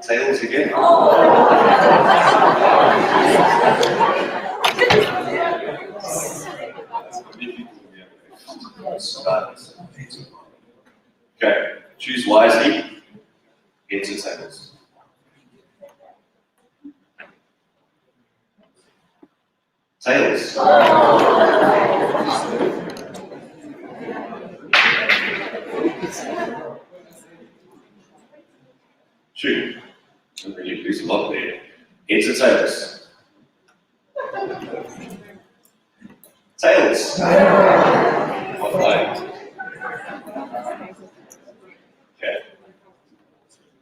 Sales again. Okay, choose wisely. Enter sales. Sales. Shoot, didn't really lose a lot there. Enter sales. Sales. What line? Okay.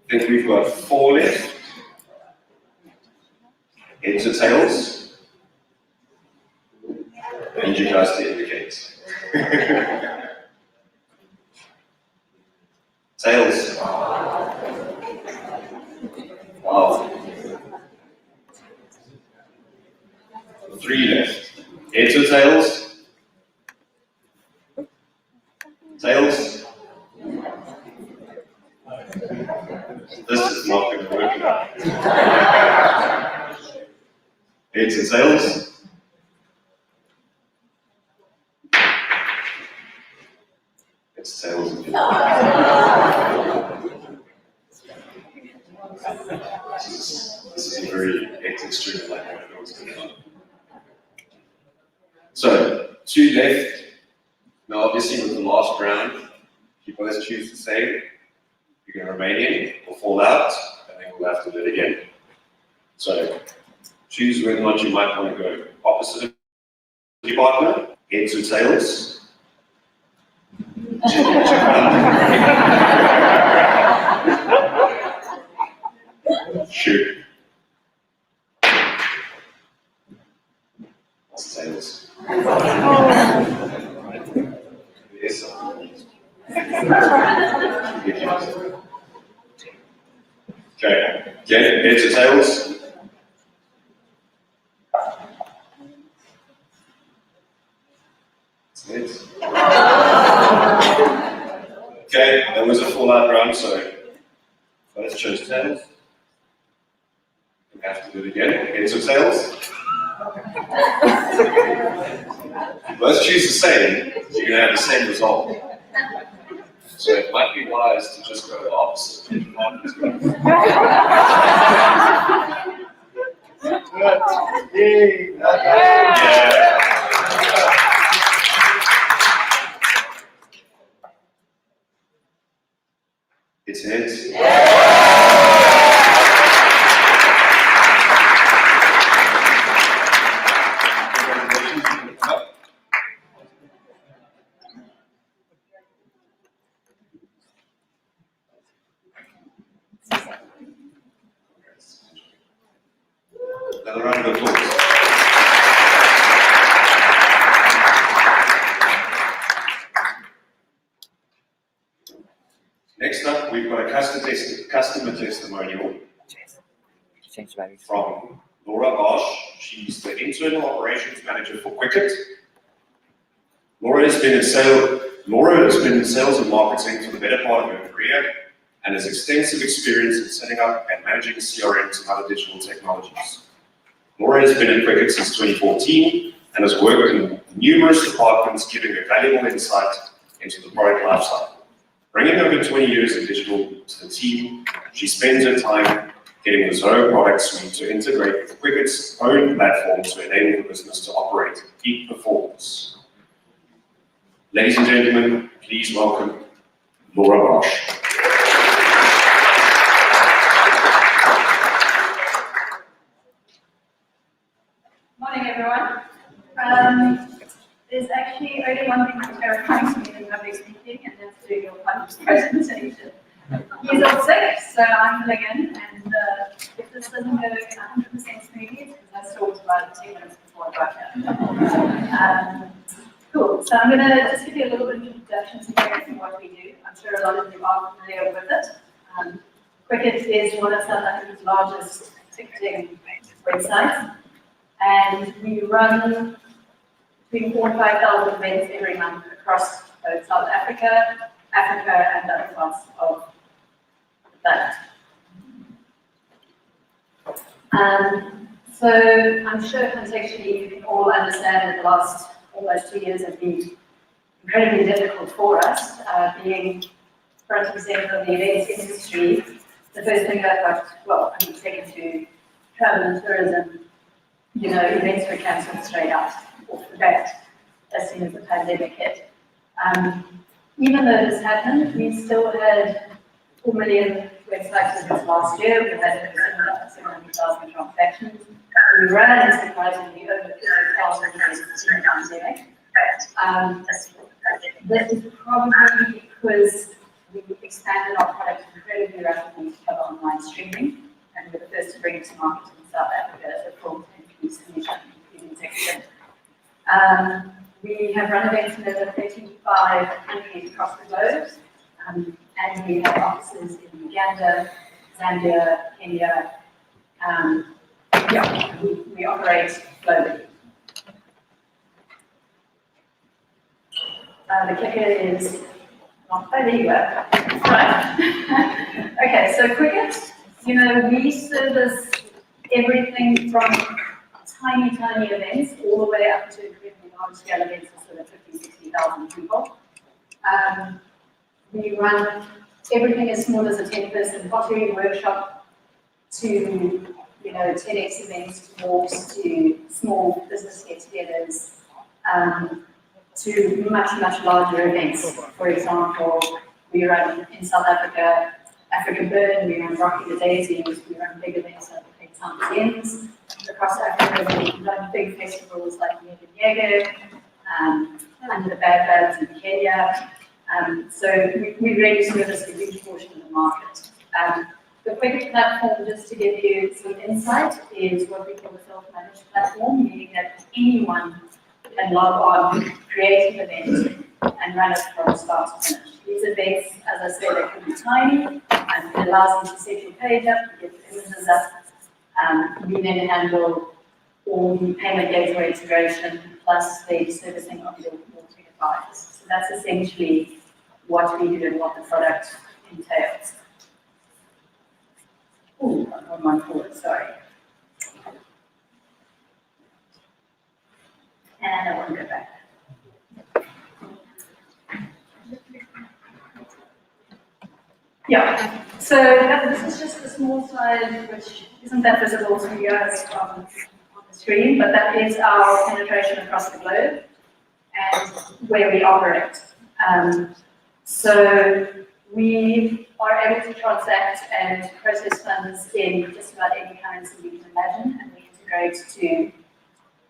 I think we've got 4 left. Enter sales. I need you guys to indicate. Sales. Wow. 3 left. Enter sales. Sales. This is not going to work out. Enter sales. It's sales again. This is a very hectic stream, like I don't know what's going on. So, 2 left. Now, obviously, with the last round, if you both choose the same, you're going to remain in or fall out, and then we'll have to do it again. So, choose whether or not you might want to go opposite of your partner, head to tails. Shoot. That's tails. Yes. Okay. Again, heads or tails? It's heads. Okay, that was a full-out round, so let's choose tails. We have to do it again. Heads or tails? Let's choose the same. You're going to have the same result. So it might be wise to just go the opposite. Yeah. It's heads. Another round of applause. Next up, we've got a customer testimonial from Laura Bosch. She's the Internal Operations Manager for Quicket. Laura has been in sales and marketing for the better part of her career and has extensive experience in setting up and managing CRMs and other digital technologies. Laura has been in Quicket since 2014 and has worked in numerous departments, giving a valuable insight into the product lifecycle. Bringing over 20 years of digital to the team, she spends her time getting the Zoho product suite to integrate with Quicket's own platform to enable the business to operate at peak performance. Ladies and gentlemen, please welcome Laura Bosch. Morning, everyone. There's actually only one thing that terrifies me in public speaking, and that's doing your public presentation. He's all sick, so I'm filling in, and if this doesn't go 100% smoothly, it's because I talked about it 2 minutes before I got here. Cool, so I'm going to just give you a little bit of introduction to Quicket and what we do. I'm sure a lot of you are familiar with it. Quicket is one of South Africa's largest ticketing websites, and we run between 4,000 and 5,000 events every month across both South Africa, and other parts of that. So I'm sure contextually you can all understand that the last almost 2 years have been incredibly difficult for us, being front and center of the events industry. The first thing that I'm taken to travel and tourism, events were cancelled straight out off the bat as soon as the pandemic hit. Even though this happened, we still had 4 million website visits last year. We had 700,000 transactions. We ran surprisingly over 50,000 visits in the pandemic. This is probably because we expanded our product incredibly rapidly to cover online streaming, and we were the first to bring it to market in South Africa as a full and solution, including text. We have run events in over 35 countries across the globe, and we have offices in Uganda, Zambia, Kenya. We operate globally. The clicker is not there you go. Right. Okay, so Cricket, we service everything from tiny events all the way up to incredibly large scale events of sort of 50, 60,000 people. We run everything as small as a 10-person pottery workshop to, 10x events, to walks, to small business get-togethers, to much larger events. For example, we run in South Africa, African Burn, we run Rocky the Daisies, we run big events like the Big Town Ends. Across Africa, we run big festivals like Nyege, Under the Bad Buds in Kenya. So we really service a huge portion of the market. The Quick platform, just to give you some insight, is what we call a self-managed platform, meaning that anyone can log on, create an event, and run it from start to finish. These events, as I said, they can be tiny, and it allows you to set your page up, get the images up. We then handle all the payment gateway integration, plus the servicing of your marketing advisors. So that's essentially what we do and what the product entails. Oh, I'm on my forward, sorry. And I want to go back. Yeah, so this is just a small slide which isn't that visible to you guys on the screen, but that is our penetration across the globe and where we operate. So we are able to transact and process funds in just about any currency we can imagine, and we integrate to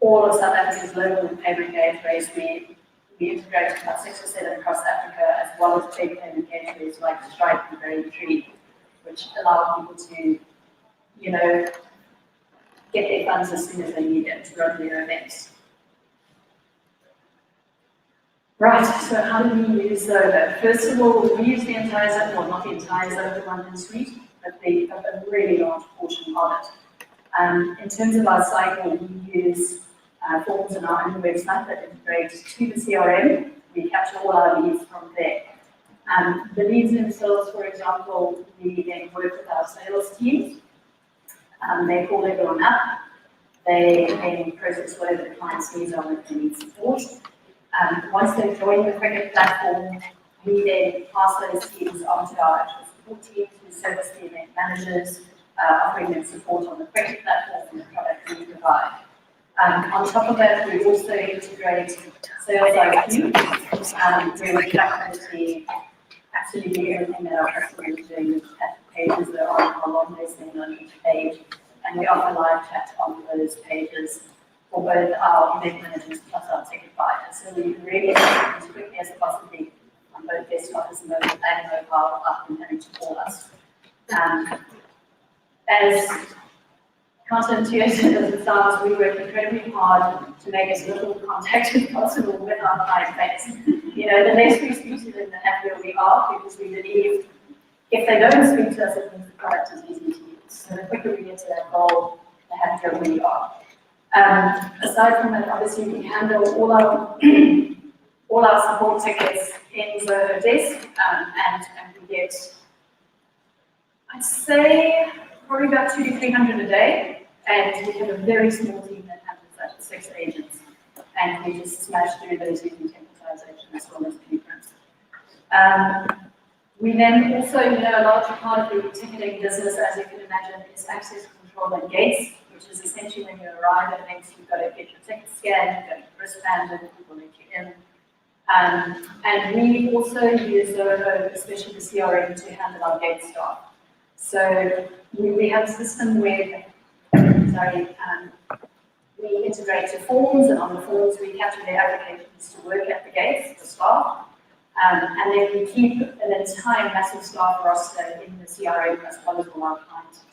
all of South Africa's local payment gateways. We integrate about 6 or 7 across Africa, as well as big payment gateways like Stripe and Braintree, which allow people to, get their funds as soon as they need it to run their events. Right, so how do we use Zoho? First of all, we use the entire Zoho, well, not the entire Zoho One suite, but a really large portion of it. In terms of our cycle, we use forms on our own website that integrate to the CRM. We capture all our leads from there. The leads themselves, for example, we then work with our sales teams. They call everyone up. They then process whatever the client's needs are if they need support. Once they've joined the Cricket platform, we then pass those teams onto our actual support teams who service the event managers, offering them support on the Cricket platform and the product we provide. On top of that, we also integrate Sales IQ, where we track absolutely everything that our customers are doing at the pages that are on our long listing on each page, and we offer live chat on those pages for both our event managers plus our ticket buyers. So we really make it as quickly as possible on both desktop and mobile up and having to call us. As counterintuitive as it sounds, we work incredibly hard to make as little contact as possible with our client base. The less we speak to them, the happier we are, because we believe if they don't speak to us, it means the product is easy to use. So the quicker we get to that goal, the happier we are. Aside from that, obviously we handle all our support tickets in Zoho Desk, and we get, I'd say, probably about 200 to 300 a day. And we have a very small team that handles that, 6 agents. And we just smash through those using templatization as well as blueprints. We then also, a large part of the ticketing business, as you can imagine, is access control and gates, which is essentially when you arrive at events, you've got to get your ticket scanned, you've got your wristband, and people let you in. And we also use Zoho, especially the CRM, to handle our gate staff. So we have a system where, we integrate to forms, and on the forms we capture their applications to work at the gates, the staff. And then we keep an entire massive staff roster in the CRM as well as all our client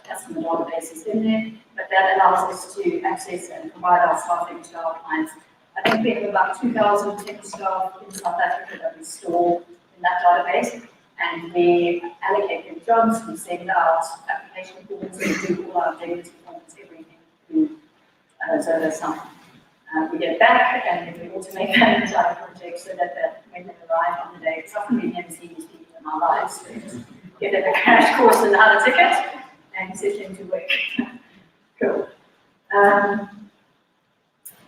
customer databases in there. But that allows us to access and provide our staffing to our clients. I think we have about 2,000 tech staff in South Africa that we store in that database, and we allocate them jobs, we send out application forms, we do all our dignity forms, everything through Zoho Sign. We get back and then we automate that entire project so that when they arrive on the day, it's often we've never seen these people in our lives, so just give them a crash course on how to ticket and set them to work. Cool.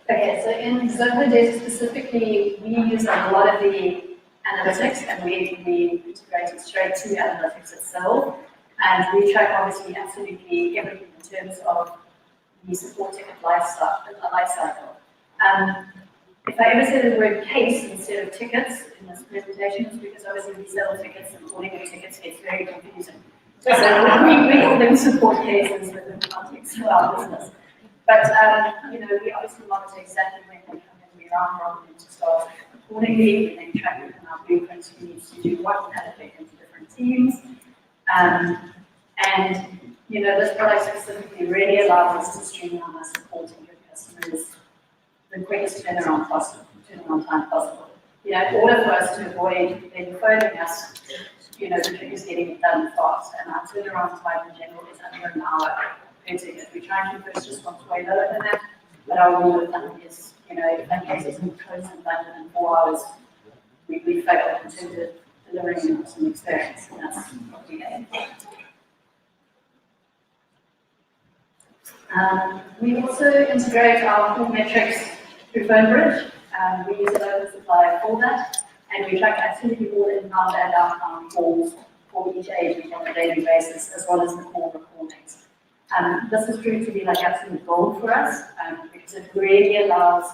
Okay, so in Zoho Data specifically, we use a lot of the analytics and we integrate it straight to analytics itself. And we track obviously absolutely everything in terms of the support ticket life cycle. If I ever say the word case instead of tickets in this presentation, it's because obviously we sell tickets and calling them tickets gets very confusing. So we call them support cases within the context of our business. But we obviously monitor exactly when they come in, we round robin to start accordingly, we then track within our blueprints who needs to do what and allocate into different teams. This product specifically really allows us to streamline our support and give customers the quickest turnaround time possible. In order for us to avoid them phoning us, the trick is getting it done fast. And our turnaround time in general is under an hour per ticket. We try and keep first response way lower than that, but our rule of thumb is, if that case is closed in London in 4 hours, we fail in terms of delivering some experience, and that's what we aim for. We also integrate our core metrics through PhoneBridge. We use a local supplier for that, and we track absolutely all inbound and outbound calls for each agent on a daily basis, as well as the call recordings. This has proved to be like absolute gold for us, because it really allows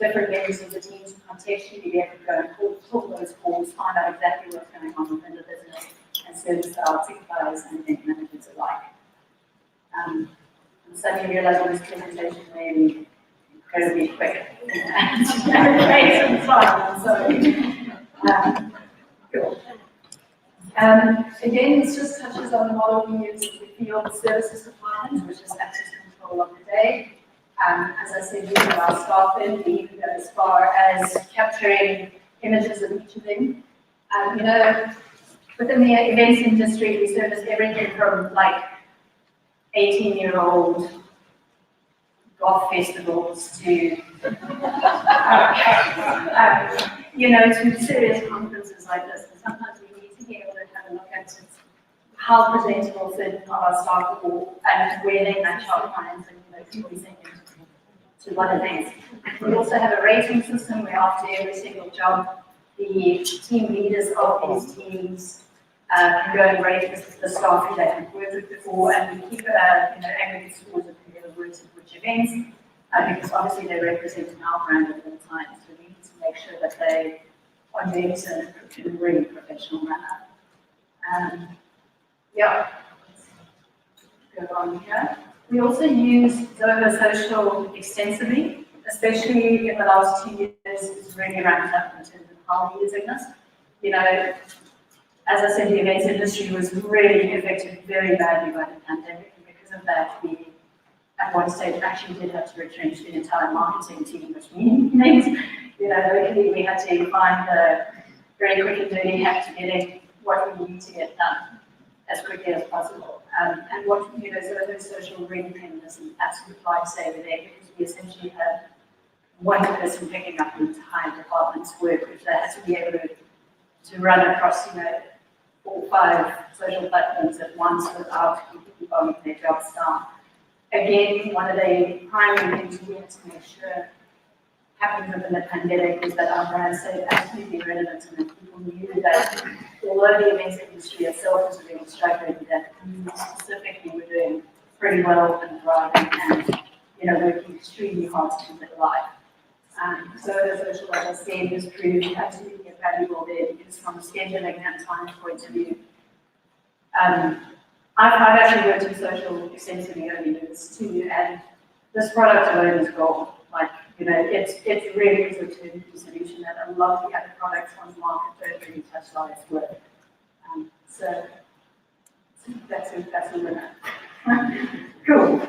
different members of the team to contextually be able to go and talk those calls, find out exactly what's going on within the business, and service our ticket buyers and event managers alike. Suddenly realize on this presentation maybe incredibly quick and cool. Again, this just touches on the model we use in the field services department, which is access control of the day. As I said, we have our staff in, we even go as far as capturing images of each of them. Within the events industry, we service everything from like 18-year-old golf festivals to, to serious conferences like this. And sometimes we need to be able to have a look at how presentable certain of our staff are and where they match our clients and squeezing to one of things. We also have a rating system where after every single job, the team leaders of these teams can go and rate the staff who they have worked with before, and we keep aggregate scores of who have worked at which events, because obviously they represent our brand at all times, so we need to make sure that they are doing so in a really professional manner. Let's go on here. We also use Zoho Social extensively, especially in the last 2 years. It's really ramped up in terms of how we're using this. As I said, the events industry was really affected very badly by the pandemic, and because of that, we at one stage actually did have to retrench the entire marketing team, which means, locally we had to find a very quick and dirty hack to getting what we need to get done as quickly as possible. And what Zoho Social really came as an absolute lifesaver there, because we essentially had one person picking up the entire department's work, which they had to be able to run across 4 or 5 social platforms at once without completely bogging their jobs down. again, one of the primary things we had to make sure happened within the pandemic was that our brand stayed absolutely relevant and that people knew that although the events industry itself was really struggling, that we specifically were doing pretty well and thriving and, working extremely hard to keep it alive. So the social, as I said, has proved absolutely valuable there because from a scheduling and time point of view, I've actually worked in social extensively over the years too, and this product alone is gold. It's really is a turnkey solution that a lot of the other products on the market don't really touch lives with. So that's a winner. Cool.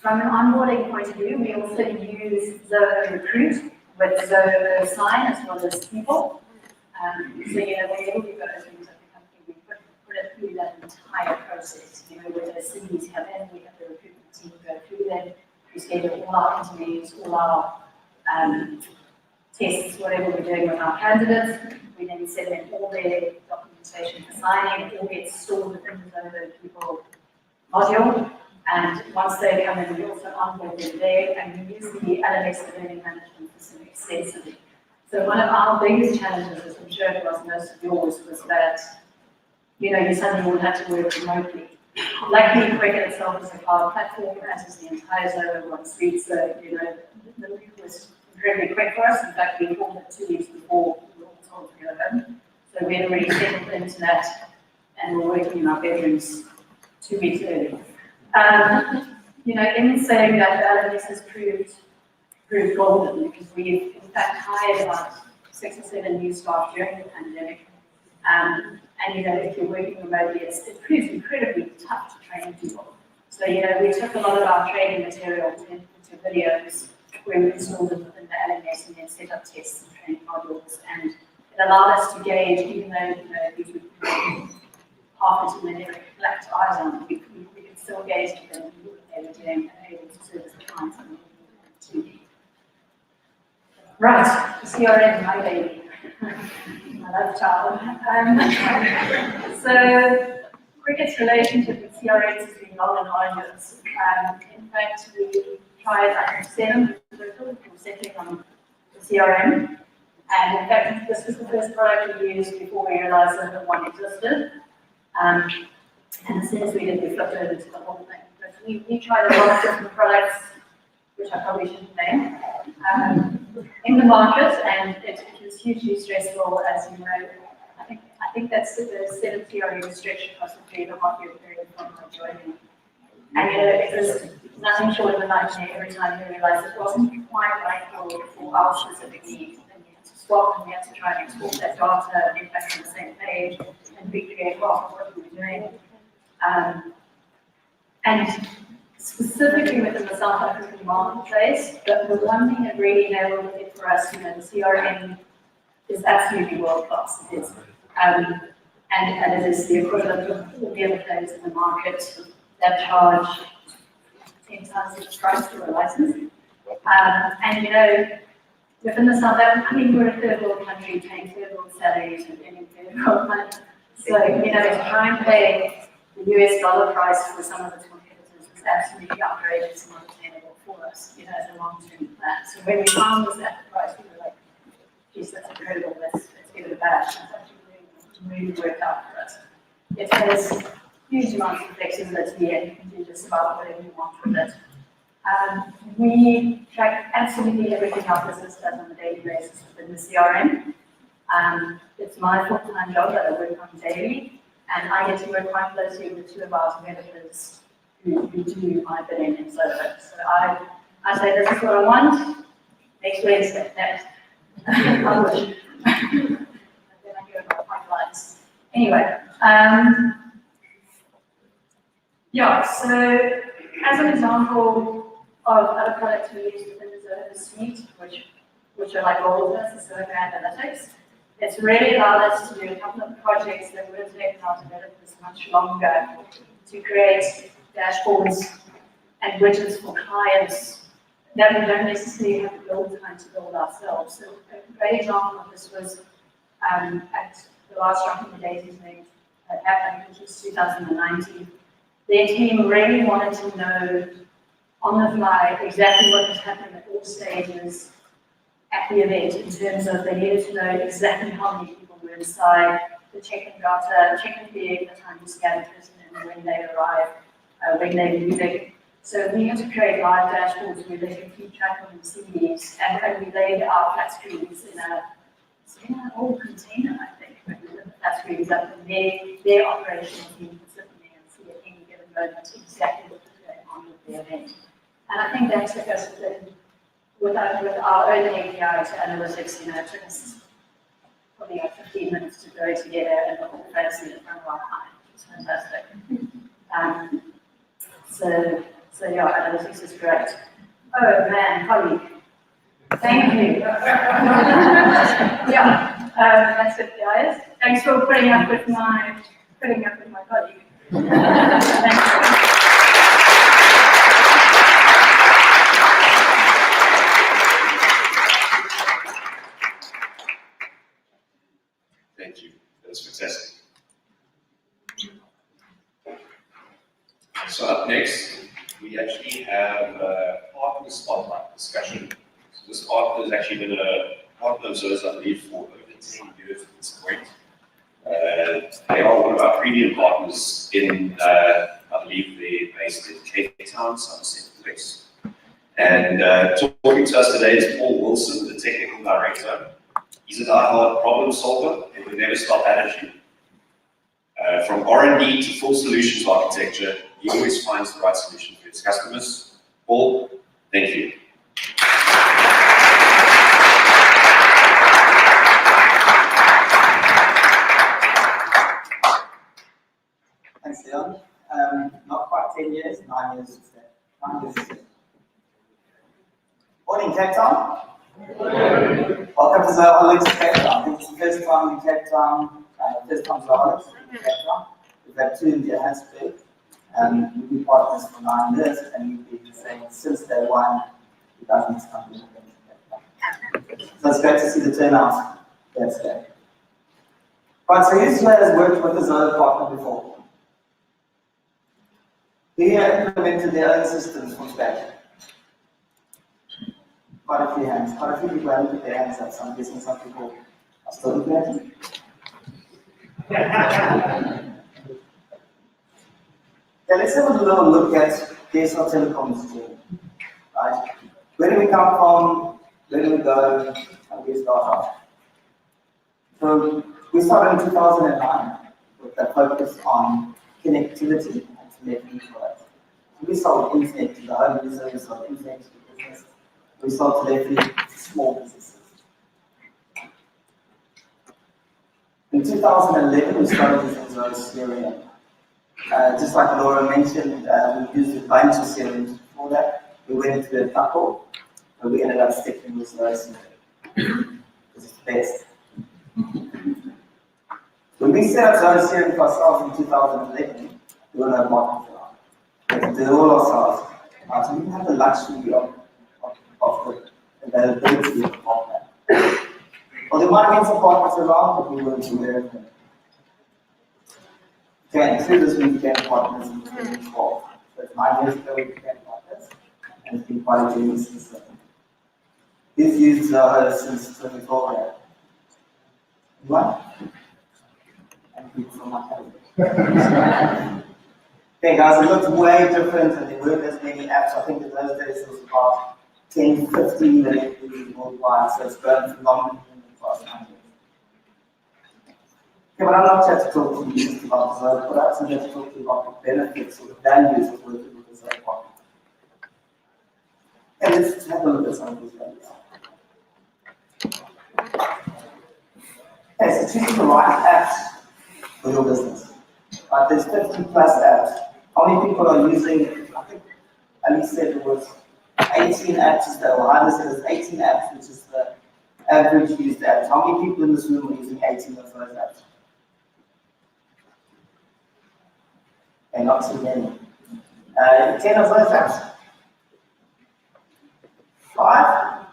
From an onboarding point of view, we also use Zoho Recruit with Zoho Sign as well as people. So, whenever we've got openings at the company, we put it through that entire process. Where the CVs come in, we have the recruitment team go through them, we schedule all our interviews, all our tests, whatever we're doing with our candidates. We then send them all their documentation for signing. It all gets stored within the Zoho People module. And once they come in, we also onboard them there, and we use the LMS, the learning management system, extensively. So one of our biggest challenges, as I'm sure it was most of yours, was that, you suddenly would have to work remotely. Luckily, Cricket itself is a cloud platform, as is the entire Zoho One suite, so, the move was incredibly quick for us. In fact, we called it 2 weeks before we were all told to go home. So we had already settled into that, and we're working in our bedrooms 2 weeks early. In saying that, the LMS has proved golden because we've in fact hired about 6 or 7 new staff during the pandemic. And if you're working remotely, it proves incredibly tough to train people. So we took a lot of our training material into videos where we installed them within the LMS and then set up tests and training modules, and it allowed us to gauge, even though these would be half into the never black eyes on, we could still gauge them and what they were doing and able to service the clients on the TV. Right, the CRM, my baby. My love child. So, Cricket's relationship with CRMs has been long and arduous. In fact, we tried, I think, 7 before setting on the CRM. And in fact, this was the first product we used before we realized that the one existed. And as soon as we did, we flipped over to the whole thing. But we tried a lot of different products, which I probably shouldn't name, in the market, and it was hugely stressful, as you know. I think that's the set of theory stretched across the 3.5-year period from my joining. And it was nothing short of a nightmare every time you realized it wasn't quite right for our specific needs. And we had to swap and we had to try and export that data and get back on the same page and recreate what we were doing. And specifically within the South African marketplace, but the one thing that really nailed it for us, the CRM is absolutely world class. It is. And it is the equivalent of all the other players in the market that charge 10 times the price for a license. And within the South African, we're a third world country paying third world salaries and getting third world money. So, to try and pay the US dollar price for some of its competitors was absolutely outrageous and unattainable for us, as a long-term plan. So when we found this at the price, we were like, geez, that's incredible, let's give it a bash. And it's actually really worked out for us. It has huge amounts of flexibility and you can do just about whatever you want with it. We track absolutely everything our business does on a daily basis within the CRM. It's my full-time job that I work on daily, and I get to work quite closely with 2 of our developers who do my bidding and so on. So I say, this is what I want, next Wednesday, next. I wish. Then I go about pipelines. Anyway, so as an example of other products we use within the Zoho suite, which are like all of us, Zoho Analytics, it's really allowed us to do a couple of projects that would have taken our developers much longer to create dashboards and widgets for clients that we don't necessarily have to build time to build ourselves. So a great example of this was at the last Rocking the Daisies meeting that happened, which was 2019. their team really wanted to know on the fly exactly what was happening at all stages at the event in terms of they needed to know exactly how many people were inside, the check-in data, check-in period, the time to scan the person and when they arrive, when they're leaving. So we had to create live dashboards where they can keep track of the CVs, and we laid out flat screens in an old container, I think, when we put the flat screens up, and their operational team can sit in there and see at any given moment exactly what is going on with the event. And I think that took us with our own API to analytics, it took us probably 15 minutes to go together and look all fancy in front of our client, which is fantastic. So yeah, analytics is great. Oh man, colleague. Thank you. Yeah, that's it, guys. Thanks for putting up with my colleague. Thank you. Thank you. That was fantastic. So up next, we actually have a partner spotlight discussion. So this partner has actually been a partner of Zoho's, I believe, for over 10 years at this point. They are one of our premium partners in, I believe they're based in Cape Town, Somerset Place. And talking to us today is Paul Wilson, the technical director. He's a die-hard problem solver and will never stop attitude. From R&D to full solutions architecture, he always finds the right solution for his customers. Paul, thank you. Thanks, Leon. Not quite 10 years, 9 years. 9 years. Morning, Cape Town. Welcome to Zoholics Cape Town. This is the first time in Cape Town, first time Zoholics in Cape Town. We've had 2 in Johannesburg. We've been partners for 9 years, and we've been saying since day one, you guys need to come to Cape Town. So it's great to see the turnout here today. Right, so who here has worked with a Zoho partner before? Who here implemented their own systems from scratch? Quite a few hands. Quite a few people haven't put their hands up, so I'm guessing some people are still implementing. Okay, let's have a little look at DSL Telecom's journey. Right? Where do we come from? Where do we go? How do we start off? So we started in 2009 with a focus on connectivity and telephony products. So we sold internet to the home users, we sold internet to the business, we sold telephony to small businesses. In 2011, we started using Zoho CRM. Just like Laura mentioned, we used a bunch of CRMs before that. We went into a couple, but we ended up sticking with Zoho CRM. It's the best. When we set up Zoho CRM for ourselves in 2011, we were no partners around. We had to do it all ourselves. So we didn't have the luxury of the availability of a partner. Well, there might have been some partners around, but we weren't aware of them. Okay, and through this we became partners in 2012. So it's 9 years ago we became partners, and it's been quite a journey since then. We've used Zoho since 2012. What? And people from my family. Okay guys, it looks way different and there weren't as many apps. I think in those days it was about 10, 15 that we worldwide, so it's grown phenomenally in the past 9 years. Okay, but I'm not here to talk to you just about the Zoho products, I'm here to talk to you about the benefits or the values of working with the Zoho partner. And let's have a look at some of these values. Okay, so choosing the right apps for your business. There's 50 plus apps. How many people are using, I think Ali said it was 18 apps, or Hannah said it's 18 apps, which is the average used apps. How many people in this room are using 18 of those apps? Okay, not too many. 10 of those apps. 5?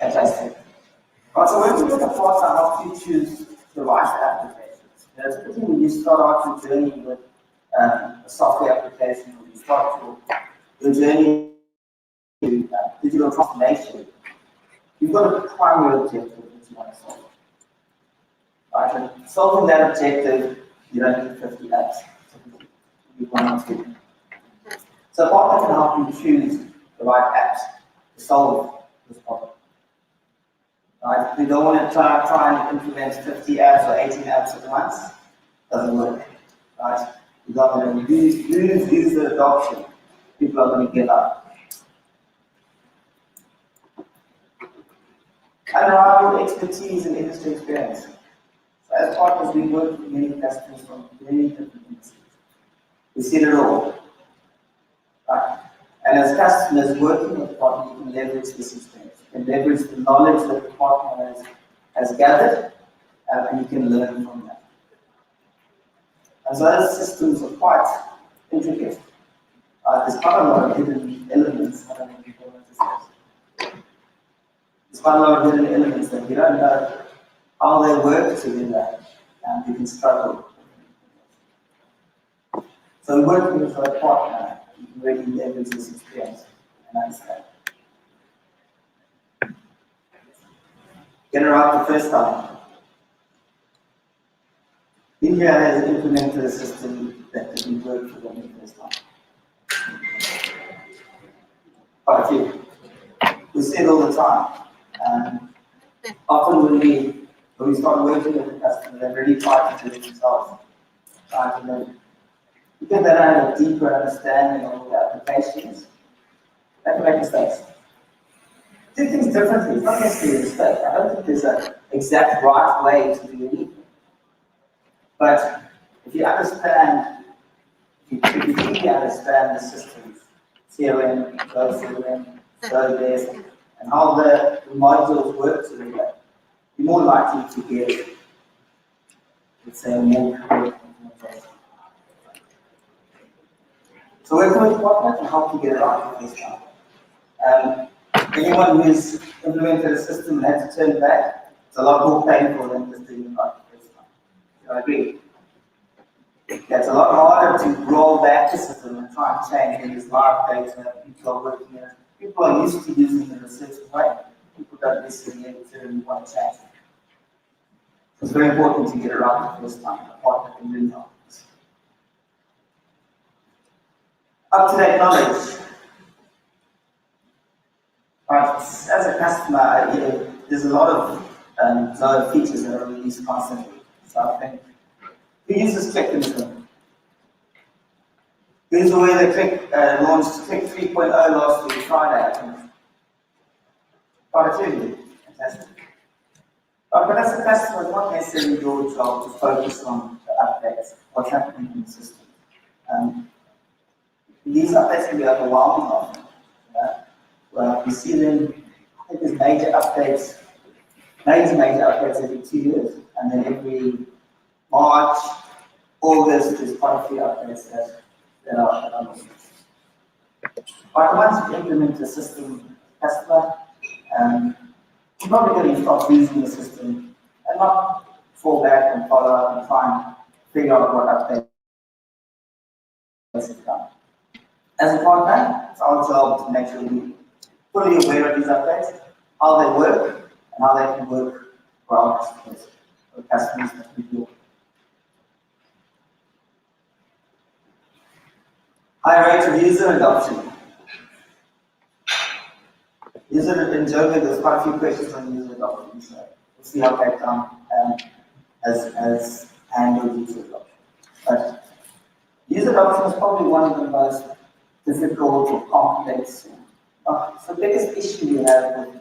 Fantastic. Right, so when we look at partner, how do you choose the right applications? Especially when you start out your journey with a software application, or you start your journey to digital transformation, you've got a primary objective that you want to solve. Right? And solving that objective, you don't need 50 apps. You want to. So a partner can help you choose the right apps to solve this problem. Right? You don't want to try and implement 50 apps or 18 apps at once. Doesn't work. Right? You're not going to lose user adoption. People are going to give up. Unrivaled expertise and industry experience. So as partners, we work with many customers from many different industries. We see it all. Right? And as customers working with partners, you can leverage this experience. You can leverage the knowledge that the partner has gathered, and you can learn from that. And so those systems are quite intricate. There's quite a lot of hidden elements. I don't know if people notice this. There's quite a lot of hidden elements that you don't know how they work together, and you can struggle. So working with a partner, you can really leverage this experience and understand. Get it right the first time. India has implemented a system that didn't work for them the first time. Quite a few. We see it all the time. Often when we start working with the customer, they really try to do it themselves. Try to learn. Because they don't have a deeper understanding of the applications, they can make mistakes. Do things differently. It's not necessarily a mistake. I don't think there's an exact right way to do anything. But if you understand, if you really understand the systems, CRM, CRM, Zoholics, and how the modules work together, you're more likely to get, let's say, more correct implementation. So working with partners can help you get it right the first time. Anyone who's implemented a system and had to turn back, it's a lot more painful than just doing it right the first time. Do I agree? It's a lot harder to roll back the system and try and change when there's live data, people are working in it. People are used to using it in a certain way. People don't necessarily want to change it. So it's very important to get it right the first time. A partner can really help. Up-to-date knowledge. Right. As a customer, there's a lot of Zoho features that are released constantly. So I think who uses Click Instant? Who's aware that launched Click 3.0 last week, Friday? Quite a few. Fantastic. But as a customer, it's not necessarily your job to focus on the updates, what's happening in the system. These updates can be overwhelming often. Well, we see them, I think there's major updates every 2 years, and then every March, August, there's quite a few updates that are missing. But once you implement a system customer, you're probably going to start using the system and not fall back and follow up and try and figure out what updates have done. As a partner, it's our job to make sure we're fully aware of these updates, how they work, and how they can work for our customers, for the customers that we deal with. High rate of user adoption. User in Joburg, there's quite a few questions on user adoption, so we'll see how that has handled user adoption. But user adoption is probably one of the most difficult or complex. It's the biggest issue we have with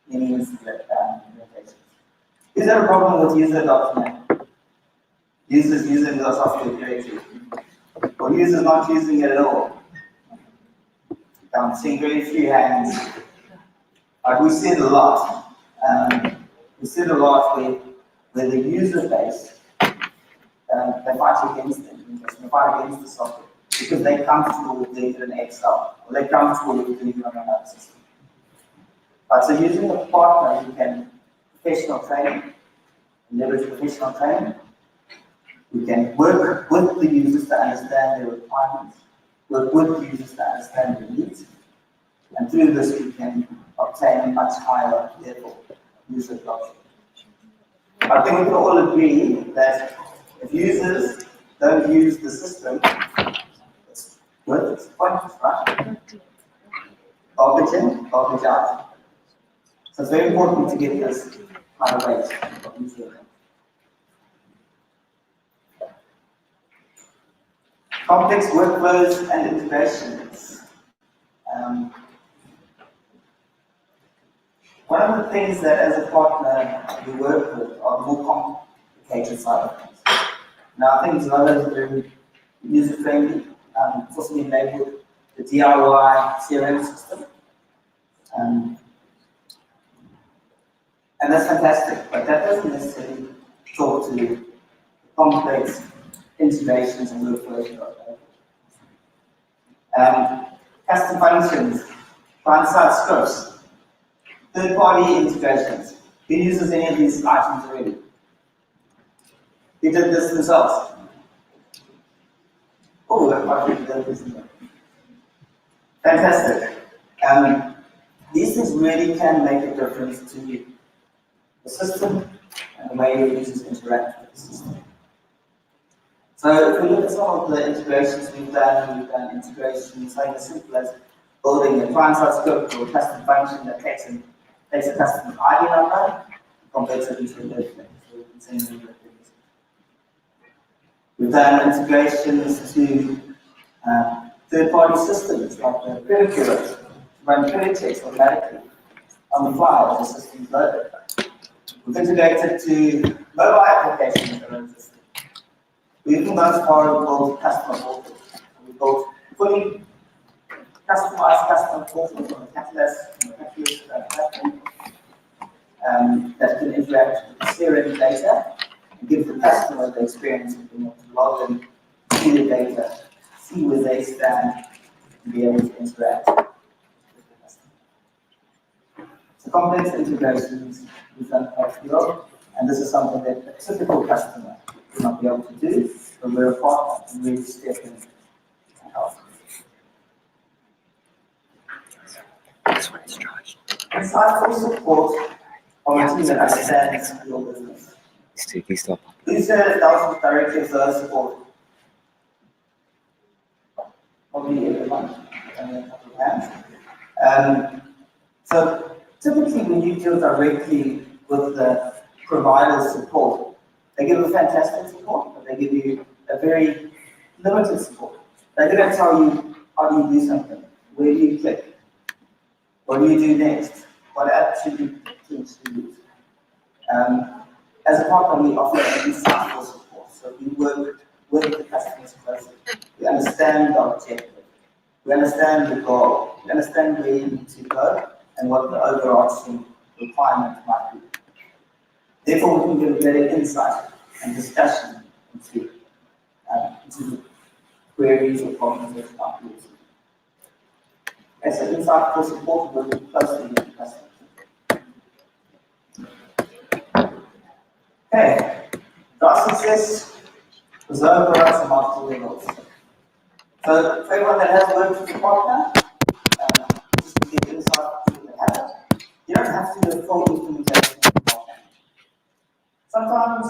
many implementations. Is there a problem with user adoption? Users using the software directly, or users not using it at all? I'm seeing very few hands. We see it a lot. We see it a lot where the user base, they fight against the implementation, they fight against the software because they're comfortable with doing it in Excel, or they're comfortable with doing it on another system. So using a partner, you can professional training, leverage professional training, We can work with the users to understand their requirements, work with the users to understand their needs, and through this we can obtain a much higher level of user adoption. I think we can all agree that if users don't use the system, it's worth its pointless, right? Garbage in, garbage out. So it's very important to get this high rate of user adoption. Complex workflows and integrations. One of the things that as a partner we work with are the more complicated side of things. Now I think Zoho is very user-friendly, also enabled the DIY CRM system. And that's fantastic, but that doesn't necessarily talk to complex integrations and workflows. Custom functions, client-side scripts, third-party integrations. Who uses any of these items already? Who did this themselves? Oh, that might be the business. Fantastic. These things really can make a difference to the system and the way your users interact with the system. So if we look at some of the integrations we've done integrations like as simple as building a client-side script or a custom function that takes a customer ID number and converts it into a document. So we can send them documents. We've done integrations to third-party systems like the credit bureaus to run credit checks automatically on the fly as the system's loaded. We've integrated to mobile applications that are existing. We've even gone as far as build customer portals. We built fully customized customer portals on the Catalyst platform that can interact with the CRM data and give the customer the experience of being able to log in, see the data, see where they stand, and be able to interact with the customer. So complex integrations we've done quite well, and this is something that a typical customer will not be able to do, but we're a partner and really step in and help. This one is charged. Insightful support from a team that understands your business. He's still up. These are thousands directly of Zoho support. Probably every month, only a couple of hands. So typically when you deal directly with the provider's support, they give a fantastic support, but they give you a very limited support. They're going to tell you how do you do something, where do you click, what do you do next, what app should you use. As a partner, we offer insightful support, so we work with the customers closely. We understand the objective, we understand the goal, we understand where you need to go, and what the overarching requirement might be. Therefore, we can give better insight and discussion into the queries or problems that you might be using. As an insightful support, we work closely with the customers. Okay, our success was over us on multiple levels. So, for everyone that has worked with a partner, just to get insight into the habit, you don't have to do a full implementation of the partner. Sometimes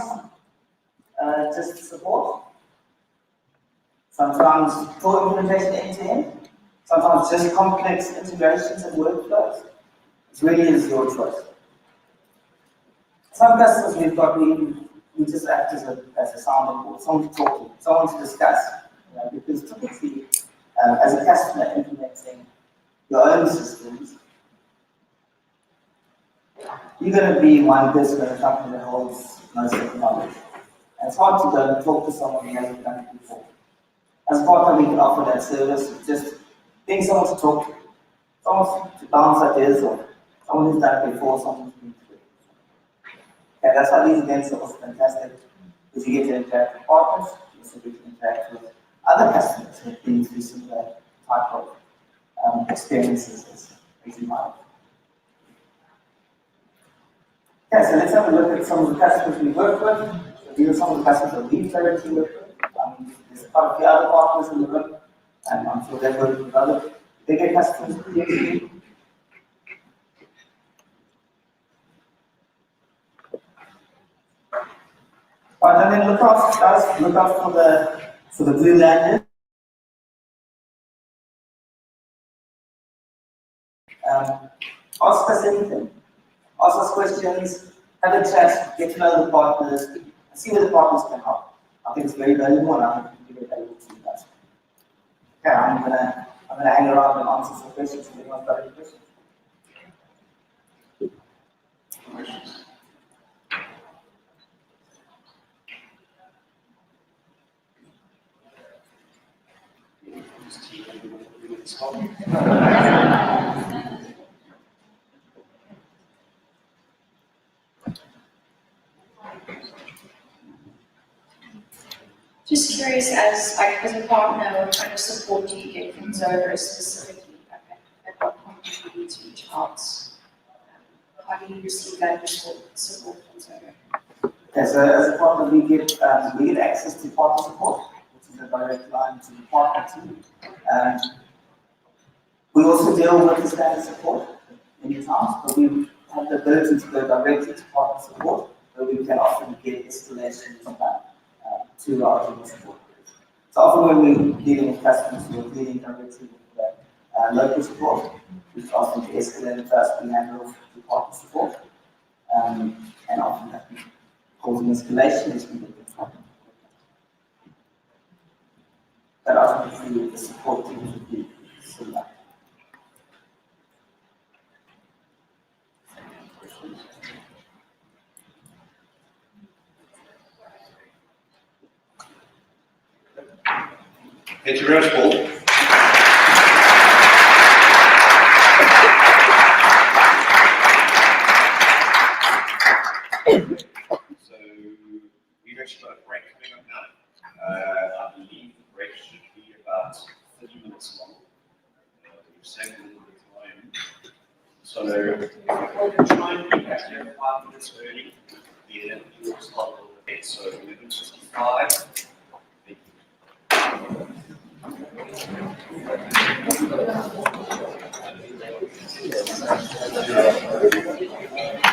just support, sometimes full implementation end-to-end, sometimes just complex integrations and workflows. It really is your choice. Some customers we've got, we just act as a sounding board, someone to talk to, someone to discuss. Because typically, as a customer implementing your own systems, you're going to be one person in a company that holds most of the knowledge. And it's hard to go and talk to someone who hasn't done it before. As part of we can offer that service, just being someone to talk to, someone to bounce ideas off, someone who's done it before, someone who's been through it. Okay, that's why these events are also fantastic, because you get to interact with partners, you also get to interact with other customers who have been through similar type of experiences as you might. Okay, so let's have a look at some of the customers we work with. So these are some of the customers that we've directly worked with. There's quite a few other partners in the room, and I'm sure they've worked with other bigger customers previously. Right, and then look out for the blue landers. Ask us anything. Ask us questions, have a chat, get to know the partners, see where the partners can help. I think it's very valuable, and I think it can be very valuable to you guys. Okay, I'm gonna hang around and answer some questions if anyone's got any questions. Just curious, as a partner, what kind of support do you get from Zoho specifically? At what point do you need to reach out? How do you receive that support from Zoho? Okay, so as a partner, we get access to partner support, which is a direct line to the partner team. We also deal with the standard support many times, but we have the ability to go directly to partner support, where we can often get escalations from that to our general support. So often when we're dealing with customers, we're dealing directly with local support, which often gets escalated first, we handle the partner support, and often that can cause an escalation as we get the partner. But ultimately, the support team would be similar. Thank you very much, Paul. So we've actually got a break coming up now. I believe the break should be about 30 minutes long. We've saved a little bit of time. So if we can try and be back here 5 minutes early, then we will start a little bit. So 11:55. Thank you.